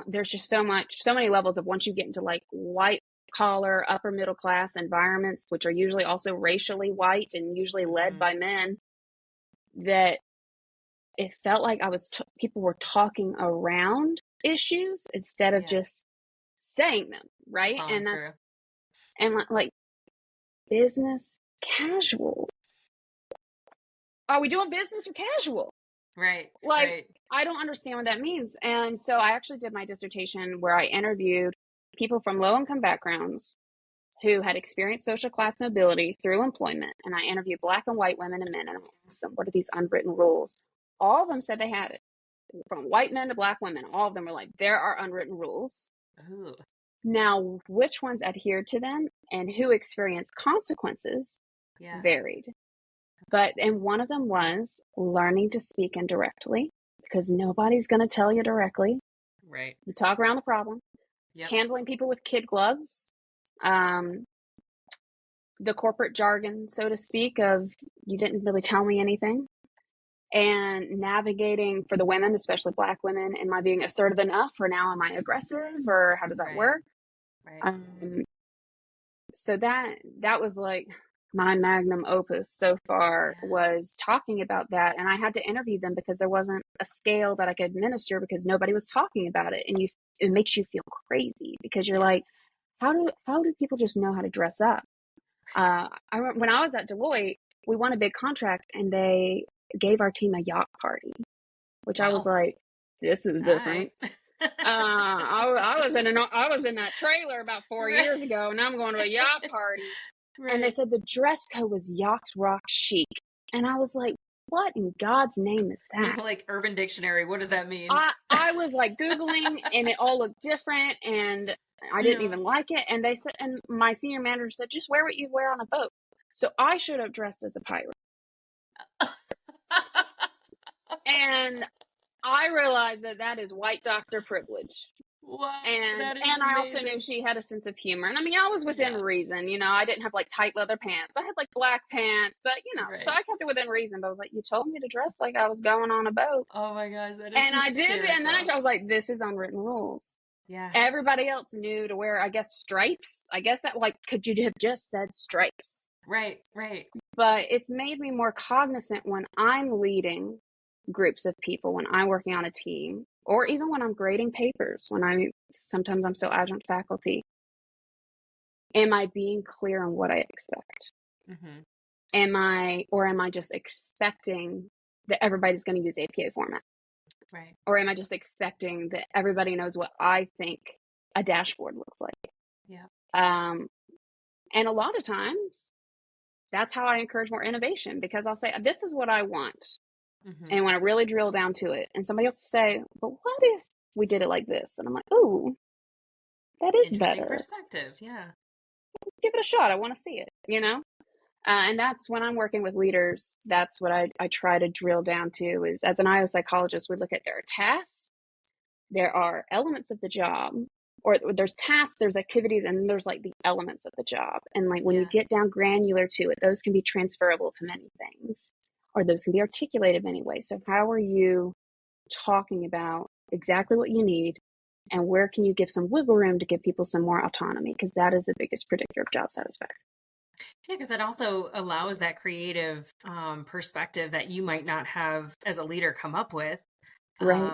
there's just so many levels of once you get into like white collar, upper middle class environments, which are usually also racially white and usually led by men, that it felt like people were talking around issues instead of just saying them, right? And that's like business casual. Are we doing business or casual? Right. Like, right. I don't understand what that means. And so I actually did my dissertation where I interviewed people from low income backgrounds who had experienced social class mobility through employment. And I interviewed Black and white women and men, and I asked them, what are these unwritten rules? All of them said they had it. From white men to Black women, all of them were like, there are unwritten rules. Ooh. Now, which ones adhered to them and who experienced consequences varied. And one of them was learning to speak indirectly because nobody's going to tell you directly. Right. You talk around the problem. Yep. Handling people with kid gloves. The corporate jargon, so to speak, of you didn't really tell me anything. And navigating for the women, especially Black women, am I being assertive enough or now am I aggressive or how does that work? Right. So that was like my magnum opus so far was talking about that. And I had to interview them because there wasn't a scale that I could administer because nobody was talking about it. And it makes you feel crazy because you're like, how do people just know how to dress up? When I was at Deloitte, we won a big contract and they gave our team a yacht party, which I was like, this is different. I was in that trailer about 4 years ago, and I'm going to a yacht party. And they said the dress code was yacht rock chic, and I was like, "What in God's name is that?" You're like Urban Dictionary. What does that mean? I was like Googling, and it all looked different, and I didn't even like it. And they said, and my senior manager said, "Just wear what you wear on a boat." So I showed up dressed as a pirate, and I realized that is white doctor privilege. Wow, and that is I amazing. also knew she had a sense of humor. And I mean, I was within reason, I didn't have like tight leather pants. I had like black pants, but so I kept it within reason. But I was like, you told me to dress like I was going on a boat. Oh my gosh, that is And I hysterical. did, and then I was like, this is unwritten rules. Yeah. Everybody else knew to wear, I guess, stripes. I guess that could you have just said stripes? Right. But it's made me more cognizant when I'm leading groups of people, when I'm working on a team, or even when I'm grading papers, sometimes I'm so adjunct faculty. Am I being clear on what I expect? Mm-hmm. Am I just expecting that everybody's going to use APA format? Right. Or am I just expecting that everybody knows what I think a dashboard looks like? Yeah. And a lot of times that's how I encourage more innovation, because I'll say, this is what I want. Mm-hmm. And when I really drill down to it, and somebody else will say, but what if we did it like this? And I'm like, ooh, that is interesting better. Perspective. Yeah. Give it a shot. I want to see it, and that's when I'm working with leaders. That's what I try to drill down to is, as an IO psychologist, we look at their tasks. There are elements of the job, or there's tasks, there's activities, and there's like the elements of the job. And like when you get down granular to it, those can be transferable to many things, or those can be articulated many ways. So how are you talking about exactly what you need, and where can you give some wiggle room to give people some more autonomy? Because that is the biggest predictor of job satisfaction. Yeah, because it also allows that creative perspective that you might not have as a leader come up with. Right.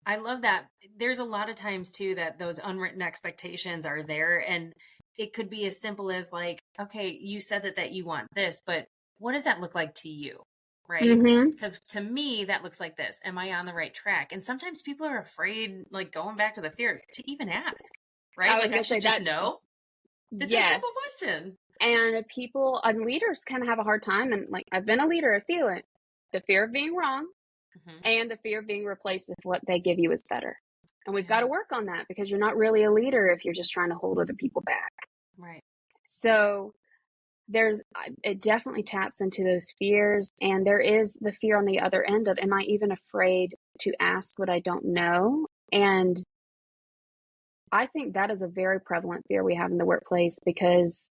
I love that. There's a lot of times too that those unwritten expectations are there, and it could be as simple as like, okay, you said that you want this, but what does that look like to you? Right? Because to me, that looks like this. Am I on the right track? And sometimes people are afraid, like going back to the fear, to even ask. right? I was Like I gonna say should just that. know. It's a Yes. simple question. And people and leaders kind of have a hard time. And like, I've been a leader, I feel it. The fear of being wrong Hmm. and the fear of being replaced if what they give you is better. And we've got Yeah. to work on that, because you're not really a leader if you're just trying to hold other people back. Right. So it definitely taps into those fears. And there is the fear on the other end of, am I even afraid to ask what I don't know? And I think that is a very prevalent fear we have in the workplace, because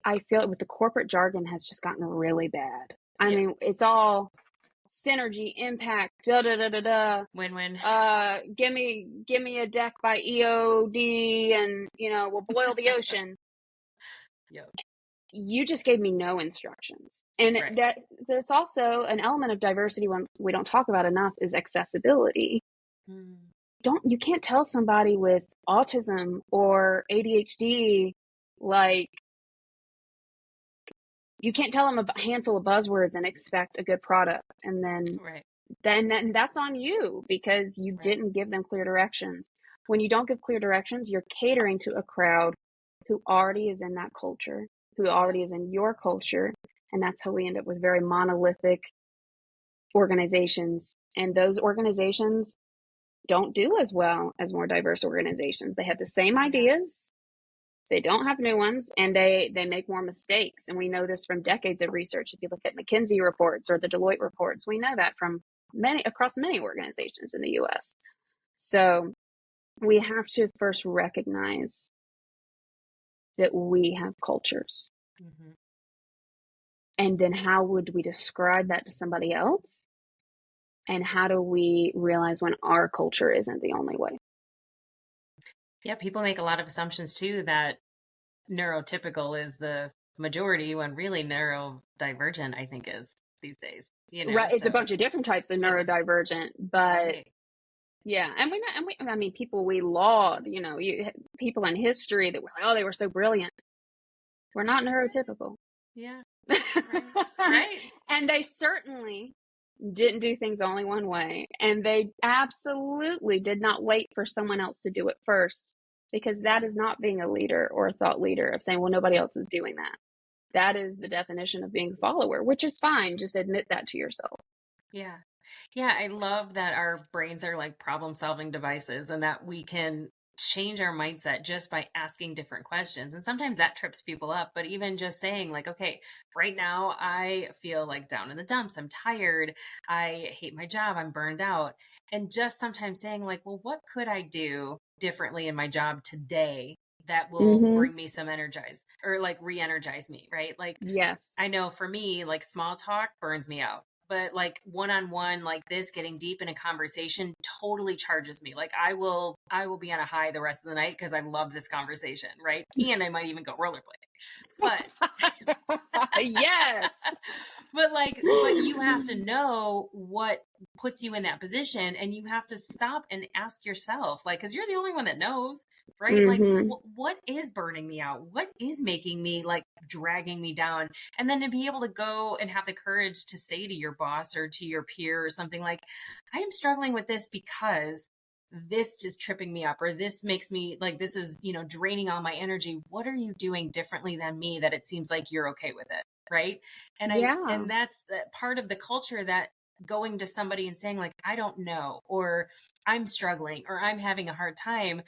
I feel it with the corporate jargon has just gotten really bad. I Yeah. mean, it's all synergy, impact, da da da da da. Win-win. Give me a deck by EOD, and we'll boil the ocean. Yep. You just gave me no instructions. And Right. that there's also an element of diversity when we don't talk about enough is accessibility. Mm. You can't tell somebody with autism or ADHD, like, you can't tell them a handful of buzzwords and expect a good product. And Right. then that's on you, because you Right. didn't give them clear directions. When you don't give clear directions, you're catering to a crowd who already is in that culture, who already is in your culture. And that's how we end up with very monolithic organizations. And those organizations don't do as well as more diverse organizations. They have the same Yeah. ideas. They don't have new ones, and they make more mistakes. And we know this from decades of research. If you look at McKinsey reports or the Deloitte reports, we know that from across many organizations in the US. So we have to first recognize that we have cultures. Mm-hmm. And then how would we describe that to somebody else? And how do we realize when our culture isn't the only way? Yeah, people make a lot of assumptions too that neurotypical is the majority when really neurodivergent, I think, is these days. Right. It's a So bunch of different types of neurodivergent, but right. yeah. I mean, people we laud, people in history that were like, oh, they were so brilliant. We're not neurotypical. Yeah. Right. Right. And they certainly didn't do things only one way. And they absolutely did not wait for someone else to do it first, because that is not being a leader or a thought leader of saying, well, nobody else is doing that. That is the definition of being a follower, which is fine. Just admit that to yourself. Yeah. Yeah, I love that our brains are like problem solving devices and that we can change our mindset just by asking different questions. And sometimes that trips people up, but even just saying, like, okay, right now I feel like down in the dumps, I'm tired, I hate my job, I'm burned out. And just sometimes saying, like, well, what could I do differently in my job today that will Mm-hmm. bring me some energize or like re-energize me, right? Like, Yes. I know for me, like small talk burns me out. But like one-on-one like this, getting deep in a conversation totally charges me. Like I will be on a high the rest of the night because I love this conversation, right? And I might even go rollerblade. But Yes. but you have to know what puts you in that position, and you have to stop and ask yourself, like, because you're the only one that knows, right? Like, Mm-hmm. what is burning me out? What is making me like dragging me down? And then to be able to go and have the courage to say to your boss or to your peer or something like, I am struggling with this because this is tripping me up, or this makes me like, this is, draining all my energy. What are you doing differently than me that it seems like you're okay with it? Right. Yeah. And that's part of the culture, that going to somebody and saying like, I don't know, or I'm struggling, or I'm having a hard time,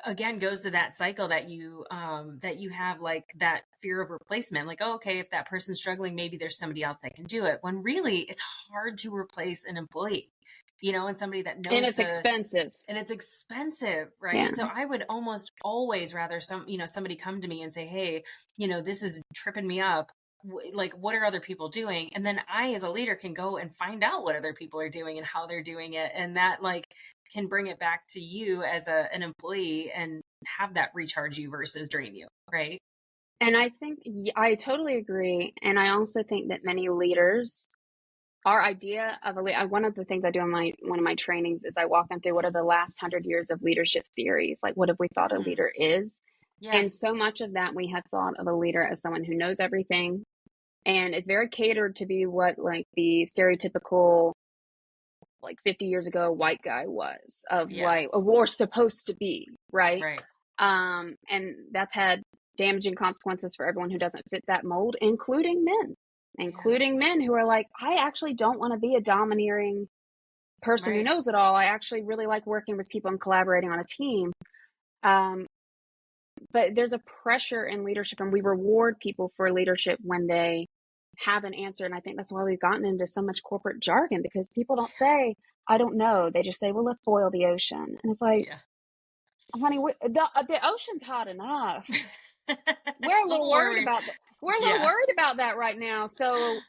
again goes to that cycle that you have, like that fear of replacement, like, oh, okay, if that person's struggling, maybe there's somebody else that can do it, when really it's hard to replace an employee, and somebody that knows, And it's expensive. and it's expensive, right? Yeah. So I would almost always rather somebody come to me and say, hey, this is tripping me up. Like, what are other people doing? And then I, as a leader, can go and find out what other people are doing and how they're doing it. And that like can bring it back to you as an employee and have that recharge you versus drain you. Right. And I think I totally agree. And I also think that many leaders, our idea of one of the things I do in one of my trainings is I walk them through what are the last 100 years of leadership theories. Like, what have we thought a leader is? Yeah. And so much of that we have thought of a leader as someone who knows everything. And it's very catered to be what like the stereotypical like 50 years ago a white guy was, of Yeah. like a war supposed to be, right? Right. And that's had damaging consequences for everyone who doesn't fit that mold, including men who are like, I actually don't want to be a domineering person who Right. knows it all. I actually really like working with people and collaborating on a team. But there's a pressure in leadership, and we reward people for leadership when they have an answer. And I think that's why we've gotten into so much corporate jargon, because people don't say, I don't know. They just say, well, let's boil the ocean. And it's like, Yeah. honey, the ocean's hot enough. We're a little worried about that. We're a little worried about that right now. So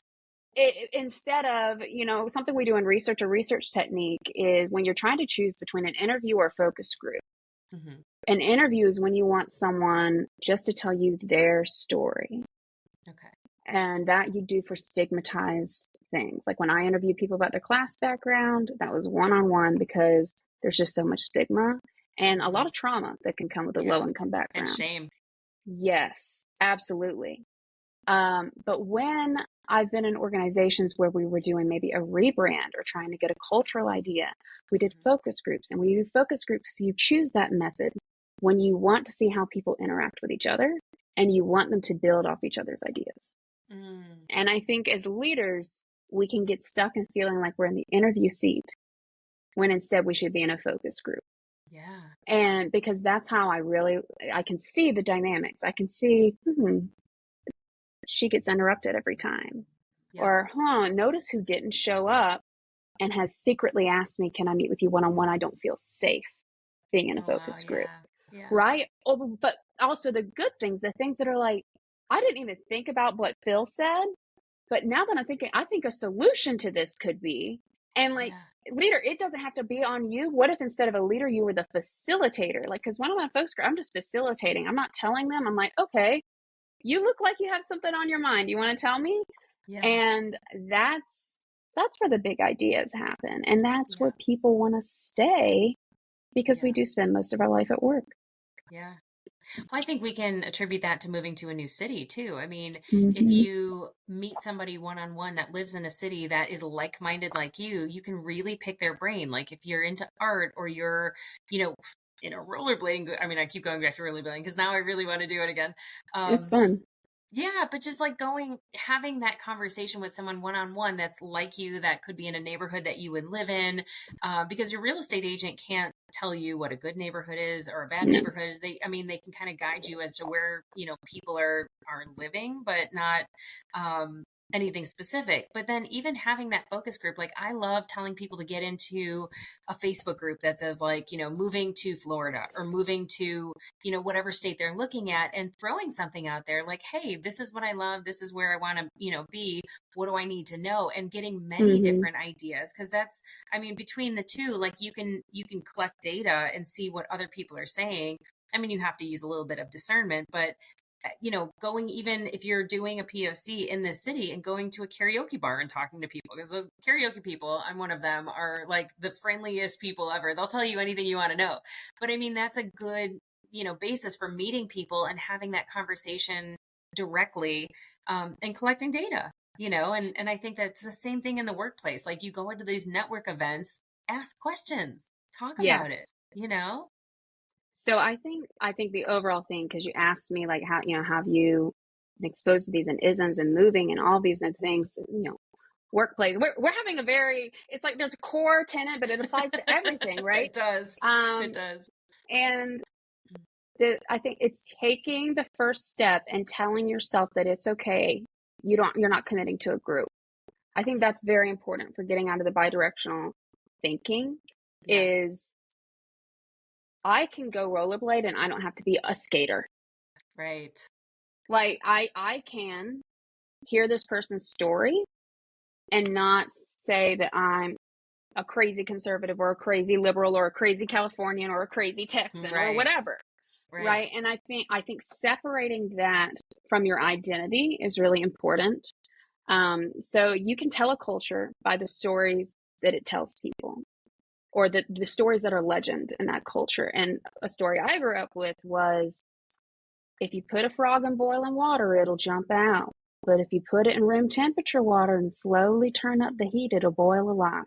instead of, something we do in research, a research technique is when you're trying to choose between an interview or a focus group. Mm-hmm. An interview is when you want someone just to tell you their story. Okay. And that you do for stigmatized things. Like when I interview people about their class background, that was one-on-one, because there's just so much stigma and a lot of trauma that can come with a low-income background. And shame. Yes, absolutely. But when I've been in organizations where we were doing maybe a rebrand or trying to get a cultural idea, we did focus groups. And when you do focus groups, you choose that method when you want to see how people interact with each other and you want them to build off each other's ideas. And I think as leaders, we can get stuck in feeling like we're in the interview seat when instead we should be in a focus group. Yeah. And because that's how I can see the dynamics. I can see, she gets interrupted every time. Yeah. Or, notice who didn't show up and has secretly asked me, can I meet with you one-on-one? I don't feel safe being in a focus group. Yeah. Right? Oh, but also the good things, the things that are like, I didn't even think about what Phil said, but now that I'm thinking, I think a solution to this could be, and like, leader, it doesn't have to be on you. What if instead of a leader, you were the facilitator? Like, because one of my folks, I'm just facilitating. I'm not telling them. I'm like, okay, you look like you have something on your mind. You want to tell me? Yeah. And that's where the big ideas happen. And that's where people want to stay, because we do spend most of our life at work. Yeah. Well, I think we can attribute that to moving to a new city too. I mean, if you meet somebody one-on-one that lives in a city that is like-minded like you can really pick their brain. Like if you're into art or you're, rollerblading. I mean, I keep going back to rollerblading because now I really want to do it again. It's fun. Yeah, but just like having that conversation with someone one-on-one that's like you, that could be in a neighborhood that you would live in, because your real estate agent can't tell you what a good neighborhood is or a bad neighborhood is. They can kind of guide you as to where, people are living, but not, anything specific. But then even having that focus group, like I love telling people to get into a Facebook group that says like, moving to Florida or moving to, whatever state they're looking at, and throwing something out there like, hey, this is what I love. This is where I want to, be. What do I need to know? And getting many different ideas. Cause that's, between the two, like you can collect data and see what other people are saying. I mean, you have to use a little bit of discernment, but going, even if you're doing a POC in this city and going to a karaoke bar and talking to people, because those karaoke people, I'm one of them, are like the friendliest people ever. They'll tell you anything you want to know. But that's a good, basis for meeting people and having that conversation directly, and collecting data, and I think that's the same thing in the workplace. Like you go into these network events, ask questions, talk about it, So I think the overall thing, because you asked me like how, have you been exposed to these and isms and moving and all these things, workplace. We're having it's like there's a core tenet, but it applies to everything, right? It does. It does. And I think it's taking the first step and telling yourself that it's okay. You're not committing to a group. I think that's very important for getting out of the bidirectional thinking. Is I can go rollerblade and I don't have to be a skater. Right. Like I can hear this person's story and not say that I'm a crazy conservative or a crazy liberal or a crazy Californian or a crazy Texan or whatever. Right. And I think separating that from your identity is really important. So you can tell a culture by the stories that it tells people, or the stories that are legend in that culture. And a story I grew up with was, if you put a frog in boiling water, it'll jump out. But if you put it in room temperature water and slowly turn up the heat, it'll boil alive.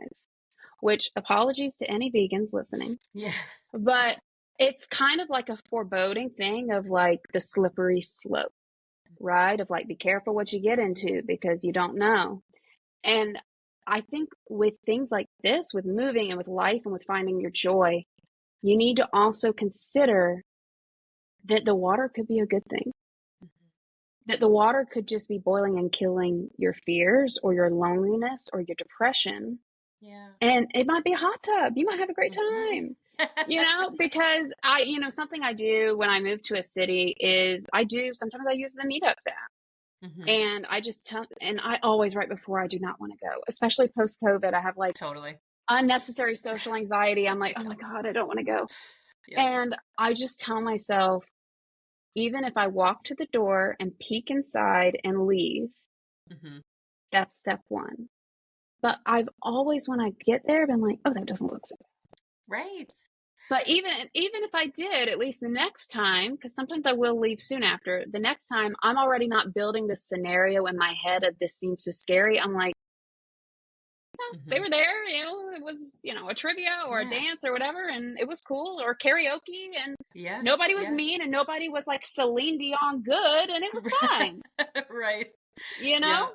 which apologies to any vegans listening. Yeah. But it's kind of like a foreboding thing of like the slippery slope, right? Of like, be careful what you get into because you don't know. And I think with things like this, with moving and with life and with finding your joy, you need to also consider that the water could be a good thing. That the water could just be boiling and killing your fears or your loneliness or your depression. Yeah. And it might be a hot tub. You might have a great time. Because something I do when I move to a city is sometimes I use the Meetups app. And I always, right before, I do not want to go, especially post COVID. I have like Totally unnecessary social anxiety. I'm like, oh my God, I don't want to go. Yeah. And I just tell myself, even if I walk to the door and peek inside and leave, that's step one. But I've always, when I get there, been like, oh, that doesn't look so bad. Right. But even if I did, at least the next time, because sometimes I will leave soon after, the next time I'm already not building this scenario in my head of this seems so scary. I'm like, they were there, it was, a trivia or a dance or whatever, and it was cool, or karaoke, and nobody was mean, and nobody was like Celine Dion good, and it was fine. Right. Yeah.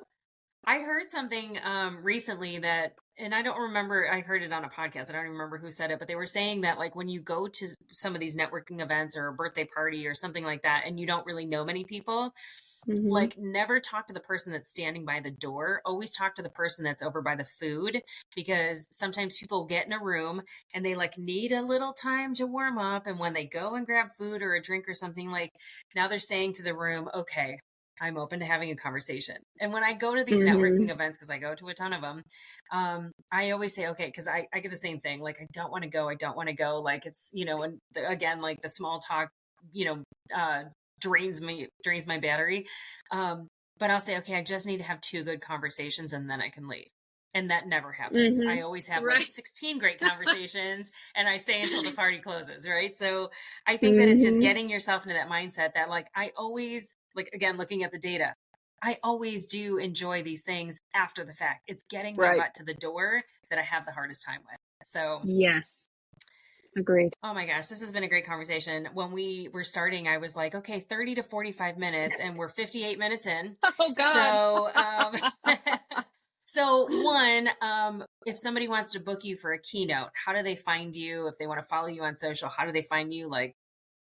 I heard something recently that, and I don't remember, I heard it on a podcast. I don't even remember who said it, but they were saying that like when you go to some of these networking events or a birthday party or something like that, and you don't really know many people, like never talk to the person that's standing by the door. Always talk to the person that's over by the food, because sometimes people get in a room and they like need a little time to warm up. And when they go and grab food or a drink or something, like now they're saying to the room, okay, I'm open to having a conversation. And when I go to these networking events, because I go to a ton of them, I always say, okay, because I get the same thing. Like, I don't want to go. Like, it's, and again, like the small talk, drains my battery. But I'll say, okay, I just need to have 2 good conversations and then I can leave. And that never happens. I always have like 16 great conversations and I stay until the party closes. Right. So I think that it's just getting yourself into that mindset that like, I always, like, again, looking at the data, I always do enjoy these things after the fact. It's getting my butt to the door that I have the hardest time with. So yes. Agreed. Oh my gosh, this has been a great conversation. When we were starting, I was like, okay, 30 to 45 minutes, and we're 58 minutes in. Oh God. So one, if somebody wants to book you for a keynote, how do they find you? If they want to follow you on social, how do they find you? Like,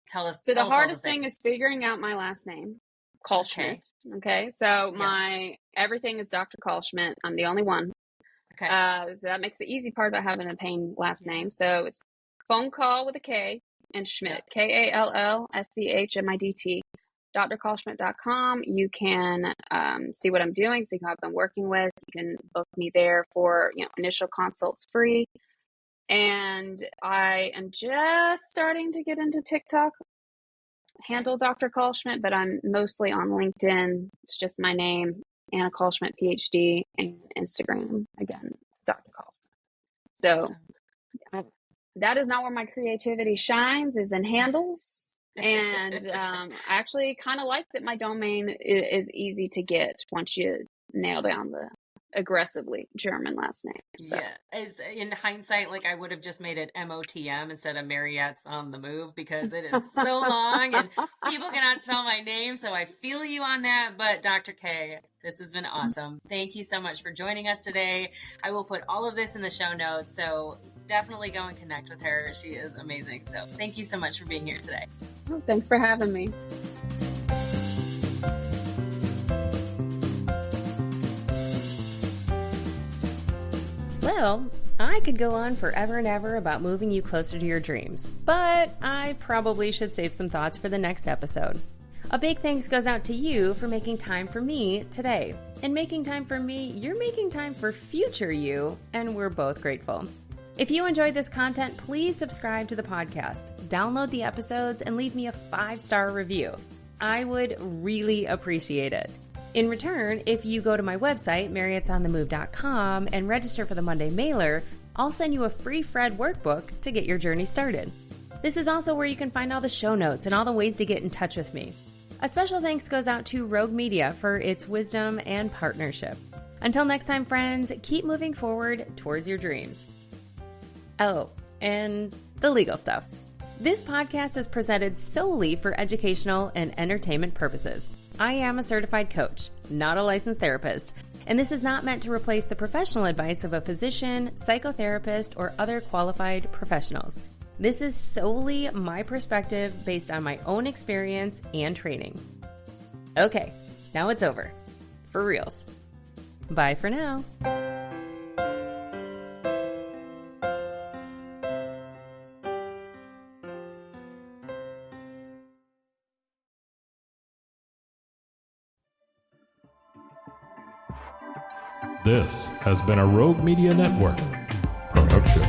tell us. So the hardest thing is figuring out my last name, Kallschmidt. Okay. So my everything is Dr. Kallschmidt. I'm the only one. Okay. So that makes the easy part about having a pain last name. So it's phone call with a K and Schmidt, Kallschmidt, drkallschmidt.com. You can see what I'm doing, see who I've been working with. You can book me there for initial consults free. And I am just starting to get into TikTok, handle Dr. Kallschmidt, but I'm mostly on LinkedIn. It's just my name, Anna Kallschmidt, PhD, and Instagram, again, Dr. Kallschmidt. So that is not where my creativity shines, is in handles. And I actually kind of like that my domain is easy to get once you nail down the aggressively German last name. So. Yeah, as in hindsight, like I would have just made it MOTM instead of Marriott's on the Move, because it is so long and people cannot spell my name. So I feel you on that. But Dr. K, this has been awesome. Thank you so much for joining us today. I will put all of this in the show notes. So definitely go and connect with her. She is amazing. So thank you so much for being here today. Oh, thanks for having me. Well, I could go on forever and ever about moving you closer to your dreams, but I probably should save some thoughts for the next episode. A big thanks goes out to you for making time for me today. In making time for me, you're making time for future you, and we're both grateful. If you enjoyed this content, please subscribe to the podcast, download the episodes, and leave me a 5-star review. I would really appreciate it. In return, if you go to my website, marriottsonthemove.com, and register for the Monday mailer, I'll send you a free Fred workbook to get your journey started. This is also where you can find all the show notes and all the ways to get in touch with me. A special thanks goes out to Rogue Media for its wisdom and partnership. Until next time, friends, keep moving forward towards your dreams. Oh, and the legal stuff. This podcast is presented solely for educational and entertainment purposes. I am a certified coach, not a licensed therapist, and this is not meant to replace the professional advice of a physician, psychotherapist, or other qualified professionals. This is solely my perspective based on my own experience and training. Okay, now it's over. For reals. Bye for now. This has been a Rogue Media Network production.